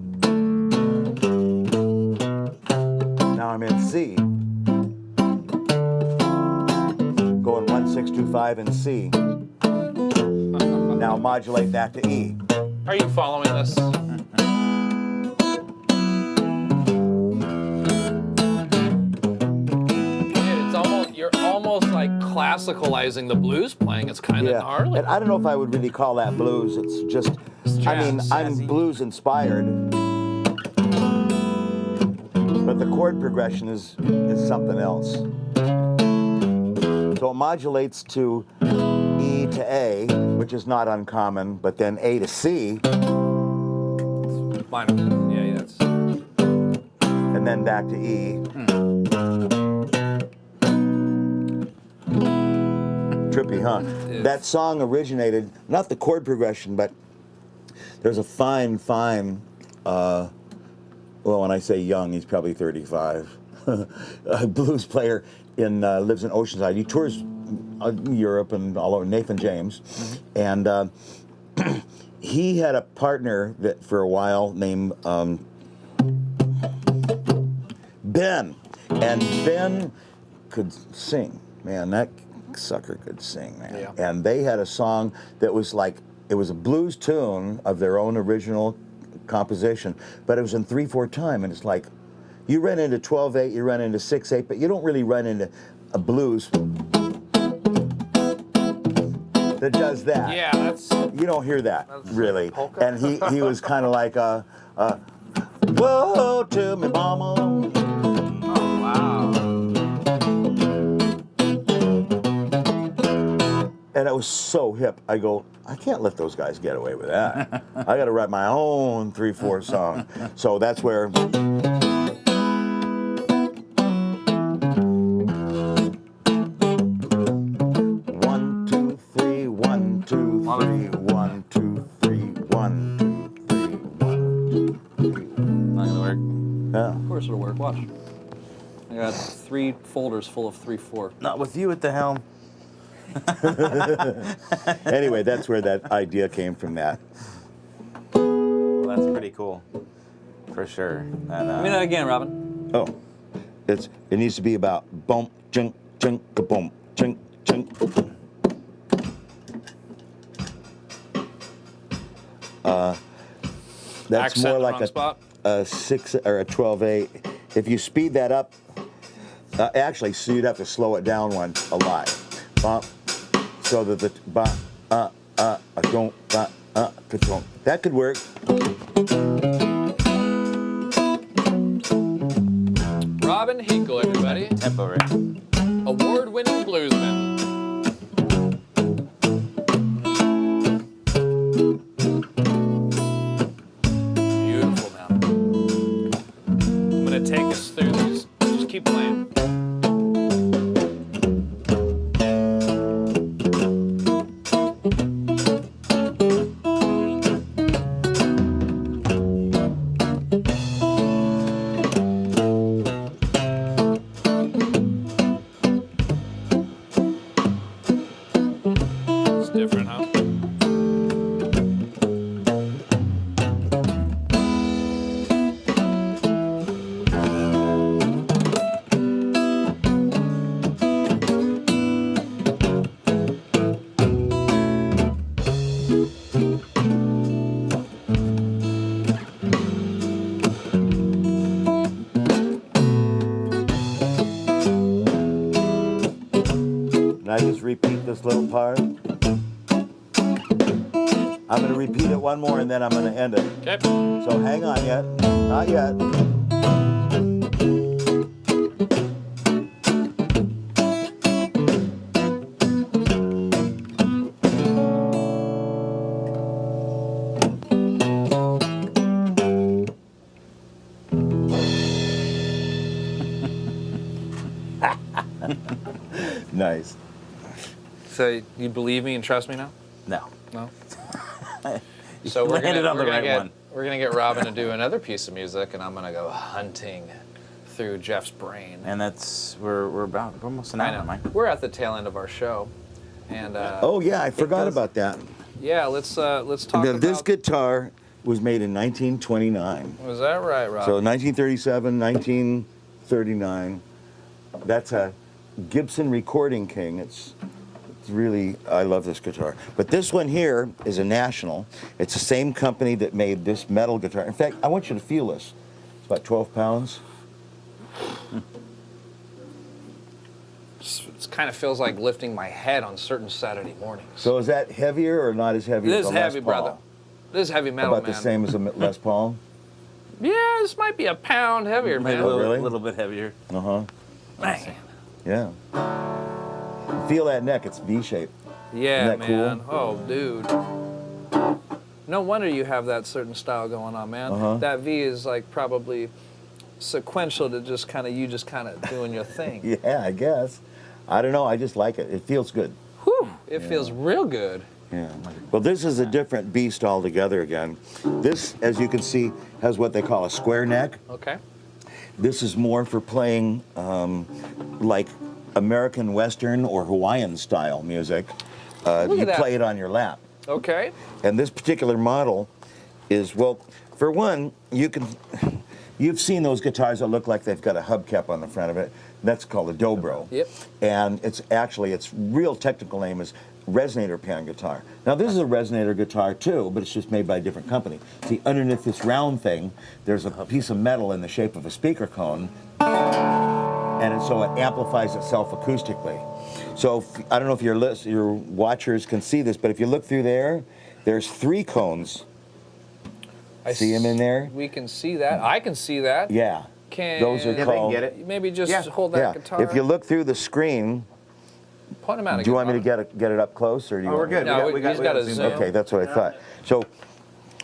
Now I'm in C. Going 1, 6, 2, 5 in C. Now modulate back to E. Are you following this? You're almost like classicalizing the blues playing. It's kind of gnarly. And I don't know if I would really call that blues. It's just, I mean, I'm blues inspired. But the chord progression is something else. So it modulates to E to A, which is not uncommon, but then A to C. Minor. Yeah, that's. And then back to E. Trippy, huh? That song originated, not the chord progression, but there's a fine, well, when I say young, he's probably 35, a blues player lives in Oceanside. He tours Europe and all over, Nathan James. And he had a partner that for a while named Ben. And Ben could sing. Man, that sucker could sing, man. Yeah. And they had a song that was like, it was a blues tune of their own original composition, but it was in 3/4 time, and it's like, you run into 12/8, you run into 6/8, but you don't really run into a blues that does that. Yeah, that's. You don't hear that, really. polka. And he was kind of like, whoa, to me, mama. Oh, wow. And it was so hip. I go, I can't let those guys get away with that. I got to write my own 3/4 song. So that's where. 1, 2, 3, 1, 2, 3, 1, 2, 3, 1, 2, 3, 1, 2, 3. Not gonna work. Yeah. Of course it'll work. Watch. I got 3 folders full of 3/4. Not with you at the helm. Anyway, that's where that idea came from. That. Well, that's pretty cool, for sure. And, Give me that again, Robin. Oh, it needs to be about boom, chink, chink, kaboom, chink, chink. That's Accent more in the like wrong a spot. a 6 or a 12/8. If you speed that up, actually, so you'd have to slow it down a lot. So that the don't that could work. Robin Henkel, everybody. Tempo, right? Award-winning bluesman. Beautiful now. I'm gonna take us through these. Just keep playing. It's different, huh? And I just repeat this little part. I'm going to repeat it one more and then I'm going to end it. Okay. So hang on yet. Not yet. Nice. So you believe me and trust me now? No. No. So we're landed on the right one. We're gonna get Robin to do another piece of music, and I'm gonna go hunting through Jeff's brain. And that's we're almost an I hour, know. Mike. We're at the tail end of our show, and Oh yeah, I forgot does- about that. yeah, let's talk Now, about. this guitar was made in 1929. Was that right, Robin? So 1937, 1939. That's a Gibson Recording King. It's really, I love this guitar. But this one here is a National. It's the same company that made this metal guitar. In fact, I want you to feel this. It's about 12 pounds. It kind of feels like lifting my head on certain Saturday mornings. So is that heavier or not as heavy This as is the Les heavy, Paul? brother. This is heavy metal, About man. the same as a Les Paul? Yeah, this might be a pound heavier, Maybe man. a little, really? little bit heavier. Uh-huh. Man. Yeah. Feel that neck, it's V-shaped. Yeah, Isn't that cool? man. Oh, dude. No wonder you have that certain style going on, man. Uh-huh. That V is like probably sequential to just kind of doing your thing. Yeah, I guess. I don't know, I just like it. It feels good. Whew, it feels real good. Yeah. Well, this is a different beast altogether again. This, as you can see, has what they call a square neck. Okay. This is more for playing like American Western or Hawaiian style music. Look You at that. play it on your lap. Okay. And this particular model is, well, for one, you've seen those guitars that look like they've got a hubcap on the front of it. That's called a dobro. Yep. And its real technical name is resonator pan guitar. Now this is a resonator guitar too, but it's just made by a different company. See, underneath this round thing, there's a piece of metal in the shape of a speaker cone, and so it amplifies itself acoustically. So I don't know if your watchers can see this, but if you look through there's 3 cones. See them in there? We can see that. I can see that. Yeah. Those are Yeah, they can called. get it. Maybe just Yeah. hold that Yeah. guitar. If you look through the screen, Point them out do again. you want me to Robin. get it up close, or do you? Oh, we're want me good. to- No, we got he's gotta zoom zoom. in. Okay, that's what I thought. So,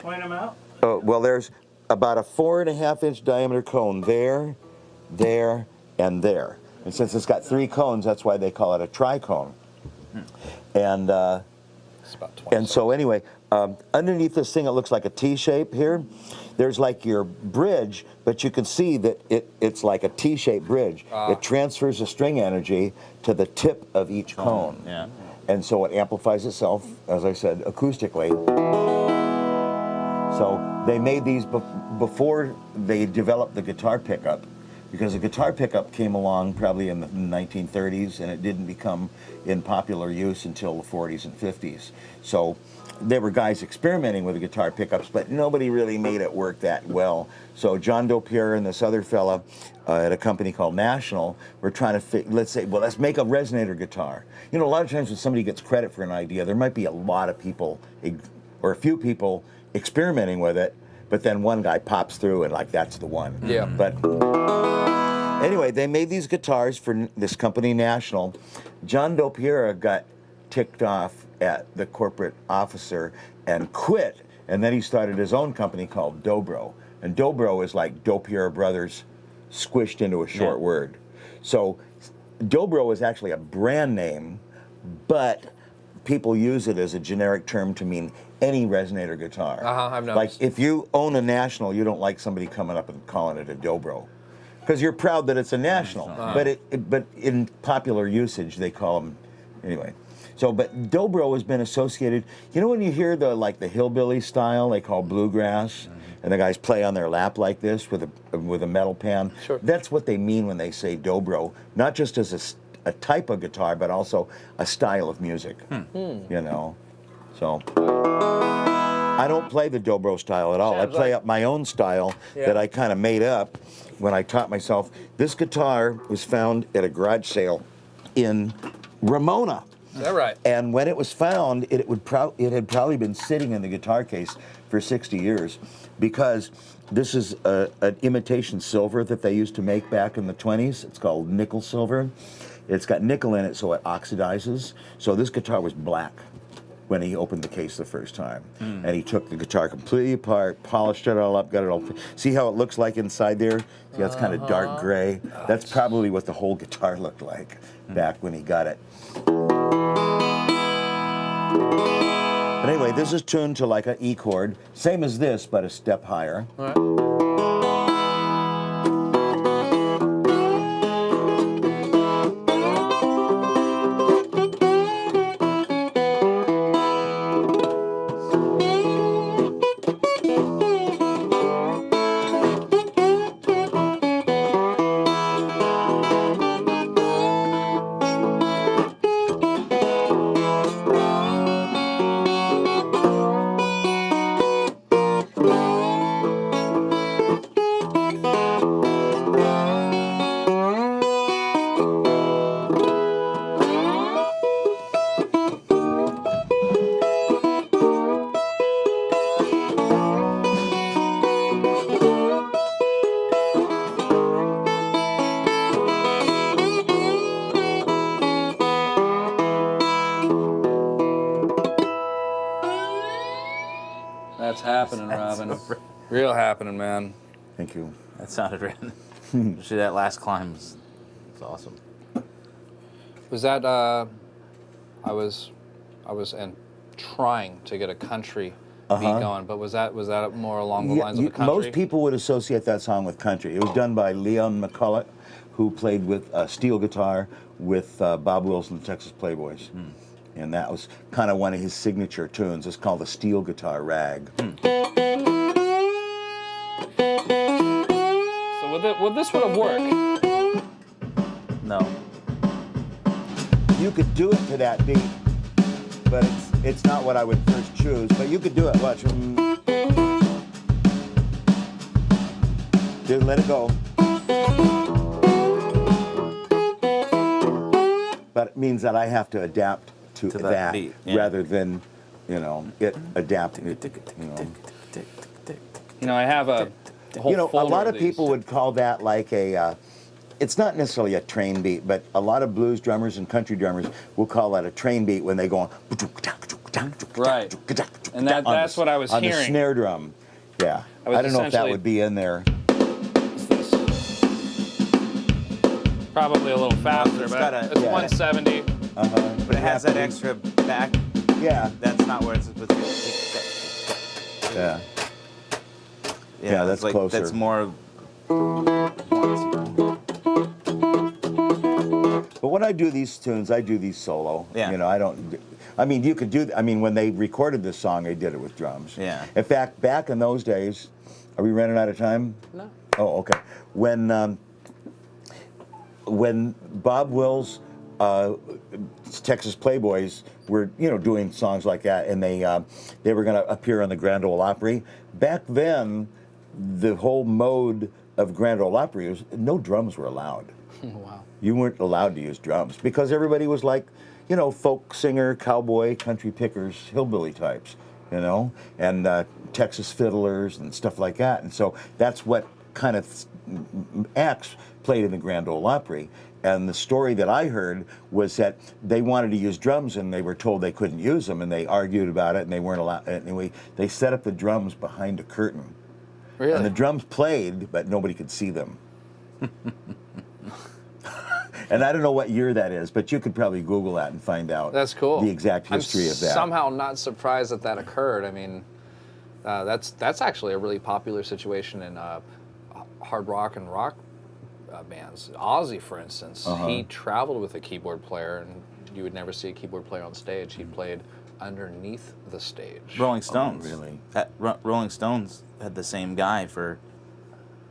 Point them out. well, there's about a 4.5-inch diameter cone there, and there. And since it's got 3 cones, that's why they call it a tricone. And It's about 20. and so anyway, underneath this thing, it looks like a T shape here. There's like your bridge, but you can see that it's like a T-shaped bridge. It transfers the string energy to the tip of each cone. Yeah. And so it amplifies itself, as I said, acoustically. So they made these before they developed the guitar pickup, because the guitar pickup came along probably in the 1930s, and it didn't become in popular use until the 40s and 50s. So there were guys experimenting with the guitar pickups, but nobody really made it work that well. So John Dopier and this other fella at a company called National were trying to let's make a resonator guitar. You know, a lot of times when somebody gets credit for an idea, there might be a lot of people or a few people experimenting with it, but then one guy pops through and like that's the one. Yeah. But anyway, they made these guitars for this company National. John Dopier got ticked off at the corporate officer and quit, and then he started his own company called Dobro. And Dobro is like Dopier Brothers squished into a short word. So Dobro is actually a brand name, but people use it as a generic term to mean any resonator guitar. I've noticed. Like if you own a National, you don't like somebody coming up and calling it a Dobro, because you're proud that it's a National. But in popular usage, they call them anyway. So, but Dobro has been associated. You know when you hear the hillbilly style they call bluegrass, and the guys play on their lap like this with a metal pan. Sure. That's what they mean when they say Dobro, not just as a type of guitar, but also a style of music. You know, so I don't play the Dobro style at all. I play up my own style that I kind of made up when I taught myself. This guitar was found at a garage sale in Ramona. Is that right? And when it was found, it had probably been sitting in the guitar case for 60 years, because this is an imitation silver that they used to make back in the 20s. It's called nickel silver. It's got nickel in it, so it oxidizes. So this guitar was black when he opened the case the first time. And he took the guitar completely apart, polished it all up, got it all. See how it looks like inside there? See, that's kind of dark gray. That's probably what the whole guitar looked like back when he got it. But anyway, this is tuned to like an E chord, same as this, but a step higher. All right. That's happening, Robin. Real happening, man. Thank you. That sounded random. Especially that last climb was awesome. Was that I was trying to get a country beat going, but was that more along the lines of the country? Most people would associate that song with country. It was done by Leon McCulloch, who played with steel guitar with Bob Wills and the Texas Playboys. And that was kind of one of his signature tunes. It's called the Steel Guitar Rag. So would this would have worked? No. You could do it to that beat, but it's not what I would first choose. But you could do it. Watch. Dude, let it go. But it means that I have to adapt to that beat, rather than, it adapting it. I have a whole a folder lot of these. people would call that like it's not necessarily a train beat, but a lot of blues drummers and country drummers will call that a train beat when they go on. Right. And that's what I was on hearing. the snare drum. Yeah. I don't know if that essentially- would be in there. Probably a little faster, It's but got a- it's yeah. 170. But it has that extra back. Yeah. That's not where it's supposed to be. Yeah. Yeah, that's like, closer. That's more. But when I do these tunes, I do these solo. Yeah. I don't. I mean, you could do. I mean, when they recorded this song, they did it with drums. Yeah. In fact, back in those days, are we running out of time? No. Oh, okay. When Bob Wills Texas Playboys were, doing songs like that, and they were going to appear on the Grand Ole Opry. Back then, the whole mode of Grand Ole Opry was no drums were allowed. Wow. You weren't allowed to use drums because everybody was like, folk singer, cowboy, country pickers, hillbilly types, and Texas fiddlers and stuff like that. And so that's what kind of acts played in the Grand Ole Opry. And the story that I heard was that they wanted to use drums and they were told they couldn't use them, and they argued about it and they weren't allowed. Anyway, they set up the drums behind a curtain. Really? And the drums played, but nobody could see them. And I don't know what year that is, but you could probably Google that and find out. That's cool. The exact history of that. I'm somehow not surprised that occurred. I mean, that's actually a really popular situation in hard rock and rock bands. Ozzy, for instance, he traveled with a keyboard player, and you would never see a keyboard player on stage. He played underneath the stage. Rolling Stones. Oh, really? Rolling Stones had the same guy for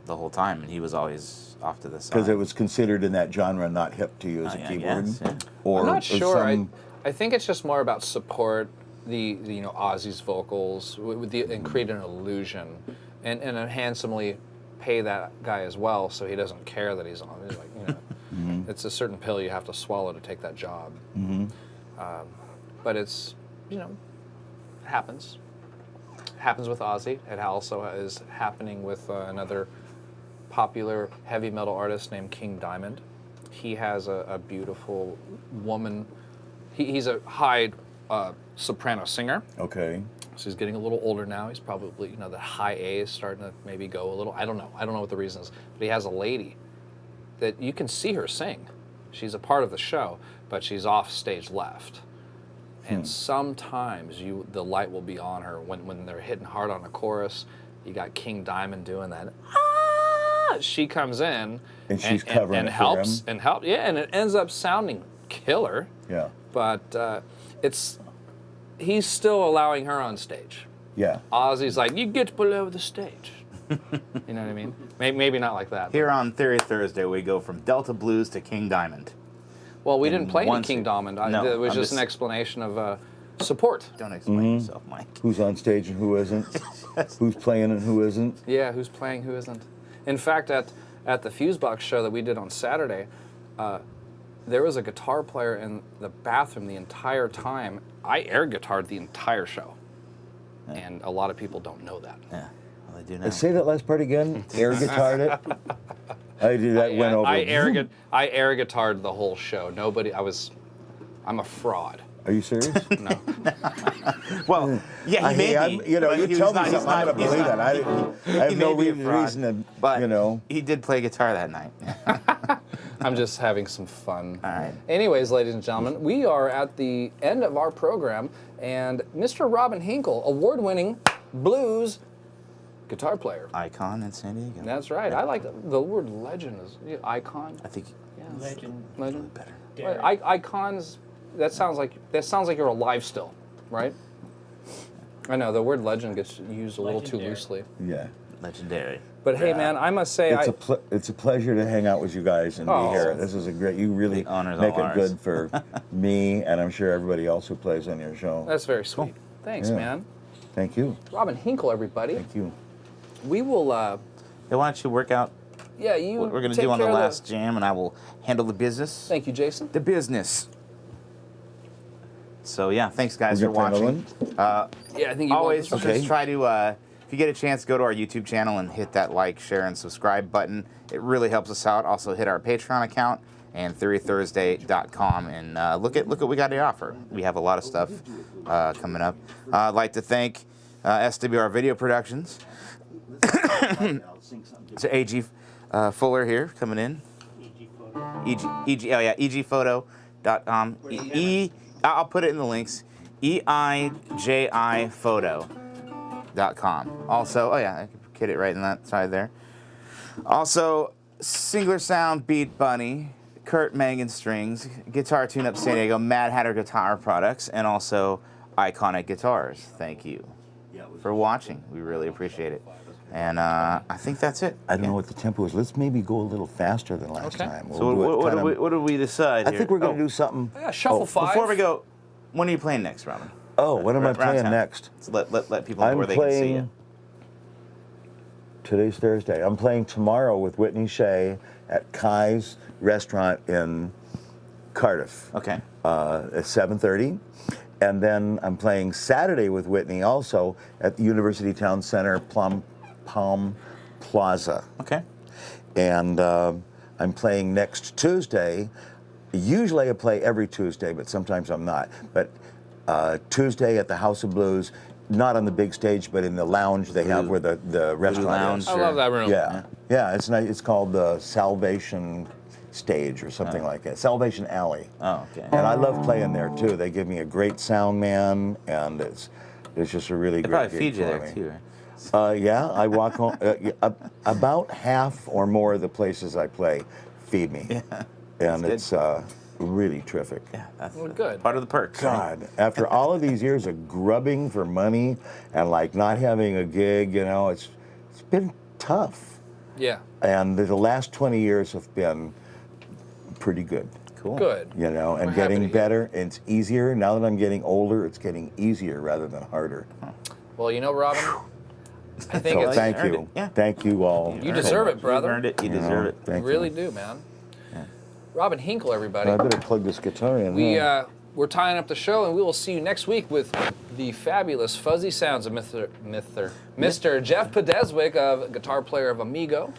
the whole time, and he was always off to the side. Because it was considered in that genre not hip to use a keyboard. Guess, yeah. Or I'm not sure. some- I think it's just more about support, the Ozzy's vocals, and create an illusion, and handsomely pay that guy as well, so he doesn't care that he's on. He's like, it's a certain pill you have to swallow to take that job. But it's, it happens. Happens with Ozzy. It also is happening with another popular heavy metal artist named King Diamond. He has a beautiful woman. He's a high soprano singer. Okay. So he's getting a little older now. He's probably, the high A is starting to maybe go a little. I don't know. I don't know what the reason is. But he has a lady that you can see her sing. She's a part of the show, but she's off stage left. And sometimes the light will be on her when they're hitting hard on a chorus. You got King Diamond doing that. She comes in And she's covering and it for helps him? and help. Yeah, and it ends up sounding killer. Yeah. But he's still allowing her on stage. Yeah. Ozzy's like, you get below the stage. You know what I mean? Maybe not like that. Here on Theory Thursday, we go from Delta Blues to King Diamond. Well, we didn't play any once King it- Diamond. No, It was I'm just an just- explanation of support. Don't explain yourself, Mike. Who's on stage and who isn't? Who's playing and who isn't? Yeah, who's playing, who isn't. In fact, at the Fusebox show that we did on Saturday, there was a guitar player in the bathroom the entire time. I air guitared the entire show. And a lot of people don't know that. Yeah, well, they do now. Say that last part again. Air guitared it. I did that. Went over. I air guitared the whole show. I'm a fraud. Are you serious? No. Well, yeah, he may be. You but he tell was me not- something, I'm gonna he's believe not- that. I have he no may be a fraud, reason to, but he did play guitar that night. I'm just having some fun. All right. Anyways, ladies and gentlemen, we are at the end of our program, and Mr. Robin Henkel, award-winning blues guitar player. Icon in San Diego. That's right. I like the word legend is icon. I think Yeah. Legend. better. Well, icons. That sounds like you're alive still, right? I know the word legend gets used a little too Legendary. loosely. Yeah. Legendary. But hey, man, I must say, It's a pleasure to hang out with you guys and Oh. be here. This is a great. You really The honor's make all it ours. good for me, and I'm sure everybody else who plays on your show. that's very sweet. Thanks, Yeah. man. Thank you. Robin Henkel, everybody. Thank you. We will. Hey, why don't you work out Yeah, you. what we're going to take do on the care of last jam, and I will handle the business. Thank you, Jason. The business. So yeah, thanks guys We're for gonna play watching. Yeah, I think you Always want just this one. try to, if you get a chance, go to our YouTube channel and hit that like, share, and subscribe button. It really helps us out. Also hit our Patreon account and TheoryThursday.com and look at what we got to offer. We have a lot of stuff coming up. I'd like to thank SWR Video Productions. So AG Fuller here coming in. EGphoto.com. I'll put it in the links. EIJIphoto.com. Also, oh yeah, I can get it right in that side there. Also, Singler Sound Beat Bunny, Kurt Mangan Strings, Guitar Tune Up San Diego, Mad Hatter Guitar Products, and also Iconic Guitars. Thank you for watching. We really appreciate it. And I think that's it. I don't know what the tempo is. Let's maybe go a little faster than last time. So what do we decide I here? think we're going to do something. Yeah, shuffle 5. Before we go, when are you playing next, Robin? Oh, what am I playing Town. next? So let people know where they can see you. Today's Thursday. I'm playing tomorrow with Whitney Shea at Kai's restaurant in Cardiff. Okay. At 7:30. And then I'm playing Saturday with Whitney also at the University Town Center Palm Plaza. Okay. And I'm playing next Tuesday. Usually I play every Tuesday, but sometimes I'm not. But Tuesday at the House of Blues, not on the big stage, but in the lounge they have where the restaurant Lounge. is. I love that room. Yeah, it's nice. It's called the Salvation Stage or something like that. Salvation Alley. Oh, okay. And I love playing there too. They give me a great sound man, and it's just a really They great probably gig feed you for there me. too, right? Yeah, I walk home. About half or more of the places I play feed me. Yeah. And That's it's really terrific. Yeah, that's Well, good. part of the perks. right? God, after all of these years of grubbing for money and like not having a gig, you know, it's been tough. Yeah. And the last 20 years have been pretty good. Cool. Good. You know, and We're happy to getting hear. better. It's easier. Now that I'm getting older, it's getting easier rather than harder. Well, you know, Robin, I think So it's thank earned you. it, yeah. Thank you all. You deserve it, brother. You've earned it. You deserve it. You Thank really you. do, man. Robin Henkel, everybody. I better plug this guitar in. huh? We're tying up the show, and we will see you next week with the fabulous fuzzy sounds of Mr. Jeff Podeswick, guitar player of Amigo,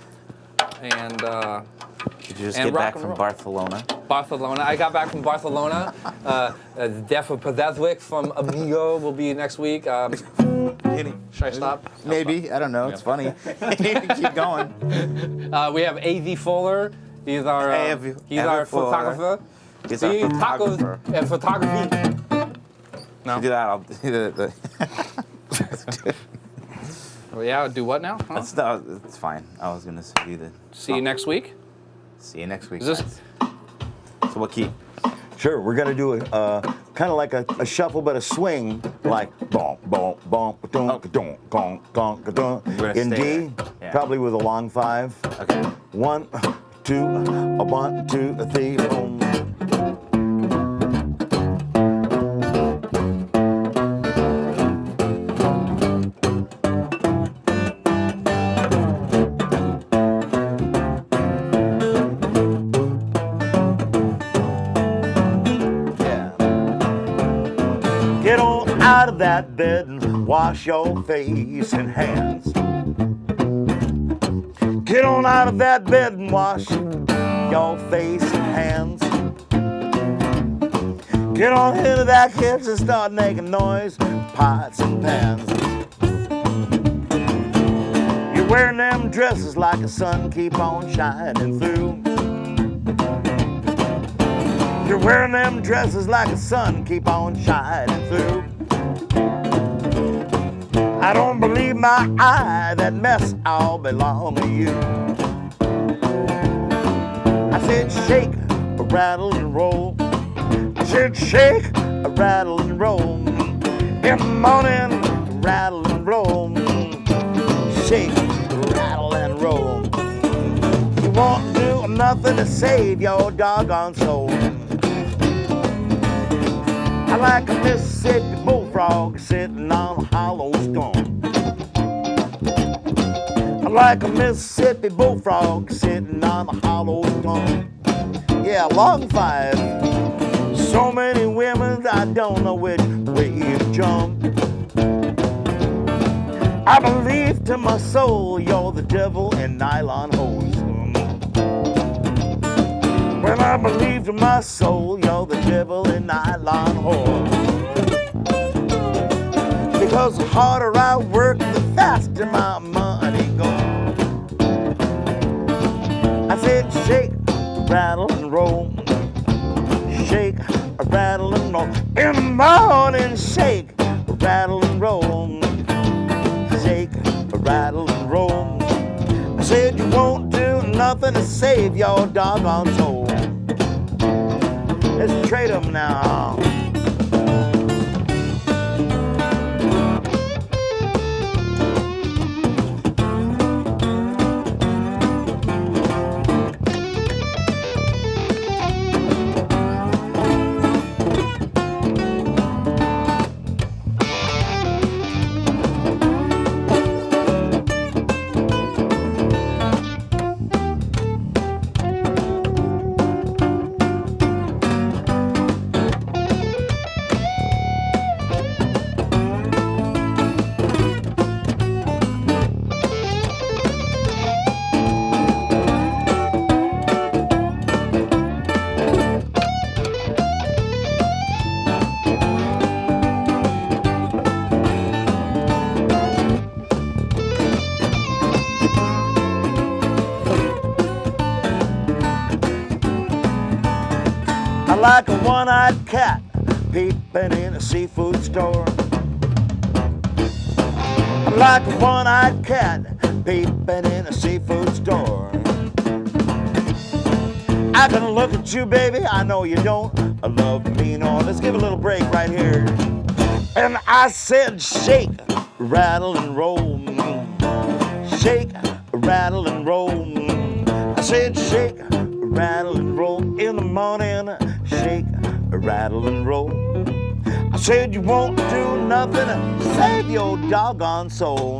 and Did you just and get rock back and from roll. Barcelona? Barcelona. I got back from Barcelona. Jeff Podeswick from Amigo will be next week. Should I stop? Maybe. I don't know. It's funny. Keep going. We have AV Fuller. He's our photographer. He's our photographer. And photography. No. Do that. I'll do the Oh, yeah, do what now? Huh? It's fine. I was gonna do the. See you next week. See you next week. Is this- guys. So what key? Sure, we're gonna do a kind of like a shuffle, but a swing, like boom, boom, boom, dum, dum, gong, gong, dum. We're gonna In stay D, there. Yeah. probably with a long 5. Okay. 1, 2, 1, 2, 3, boom. Yeah. Get on out of that bed and wash your face and hands. Get on out of that bed and wash your face and hands. Get on into that kitchen and start making noise, pots and pans. You're wearing them dresses like the sun keep on shining through. You're wearing them dresses like the sun keep on shining through. I don't believe my eye, that mess all belong to you. I said shake, rattle and roll. I said shake, rattle and roll. In the morning, rattle and roll. Shake, rattle and roll. You won't do nothing to save your doggone soul. I like a Mississippi bullfrog sitting on a hollow stone. I like a Mississippi bullfrog sitting on a hollow stone. Yeah, long 5. So many women, I don't know which way to jump. I believe to my soul you're the devil in nylon hose. Well, I believe to my soul you're the devil in nylon hose. Because the harder I work, the faster my money goes. I said shake, rattle and roll. Shake, rattle and roll. In the morning, shake, rattle and roll. Shake, rattle and roll. I said you won't do nothing to save your doggone soul. Let's trade them now. like a one-eyed cat peeping in a seafood store. Like a one-eyed cat peeping in a seafood store. I can look at you, baby, I know you don't love me, no. Let's give a little break right here. And I said shake, rattle and roll. Shake, rattle and roll. I said shake, rattle and roll in the morning. Shake, rattle and roll. I said you won't do nothing, save your doggone soul.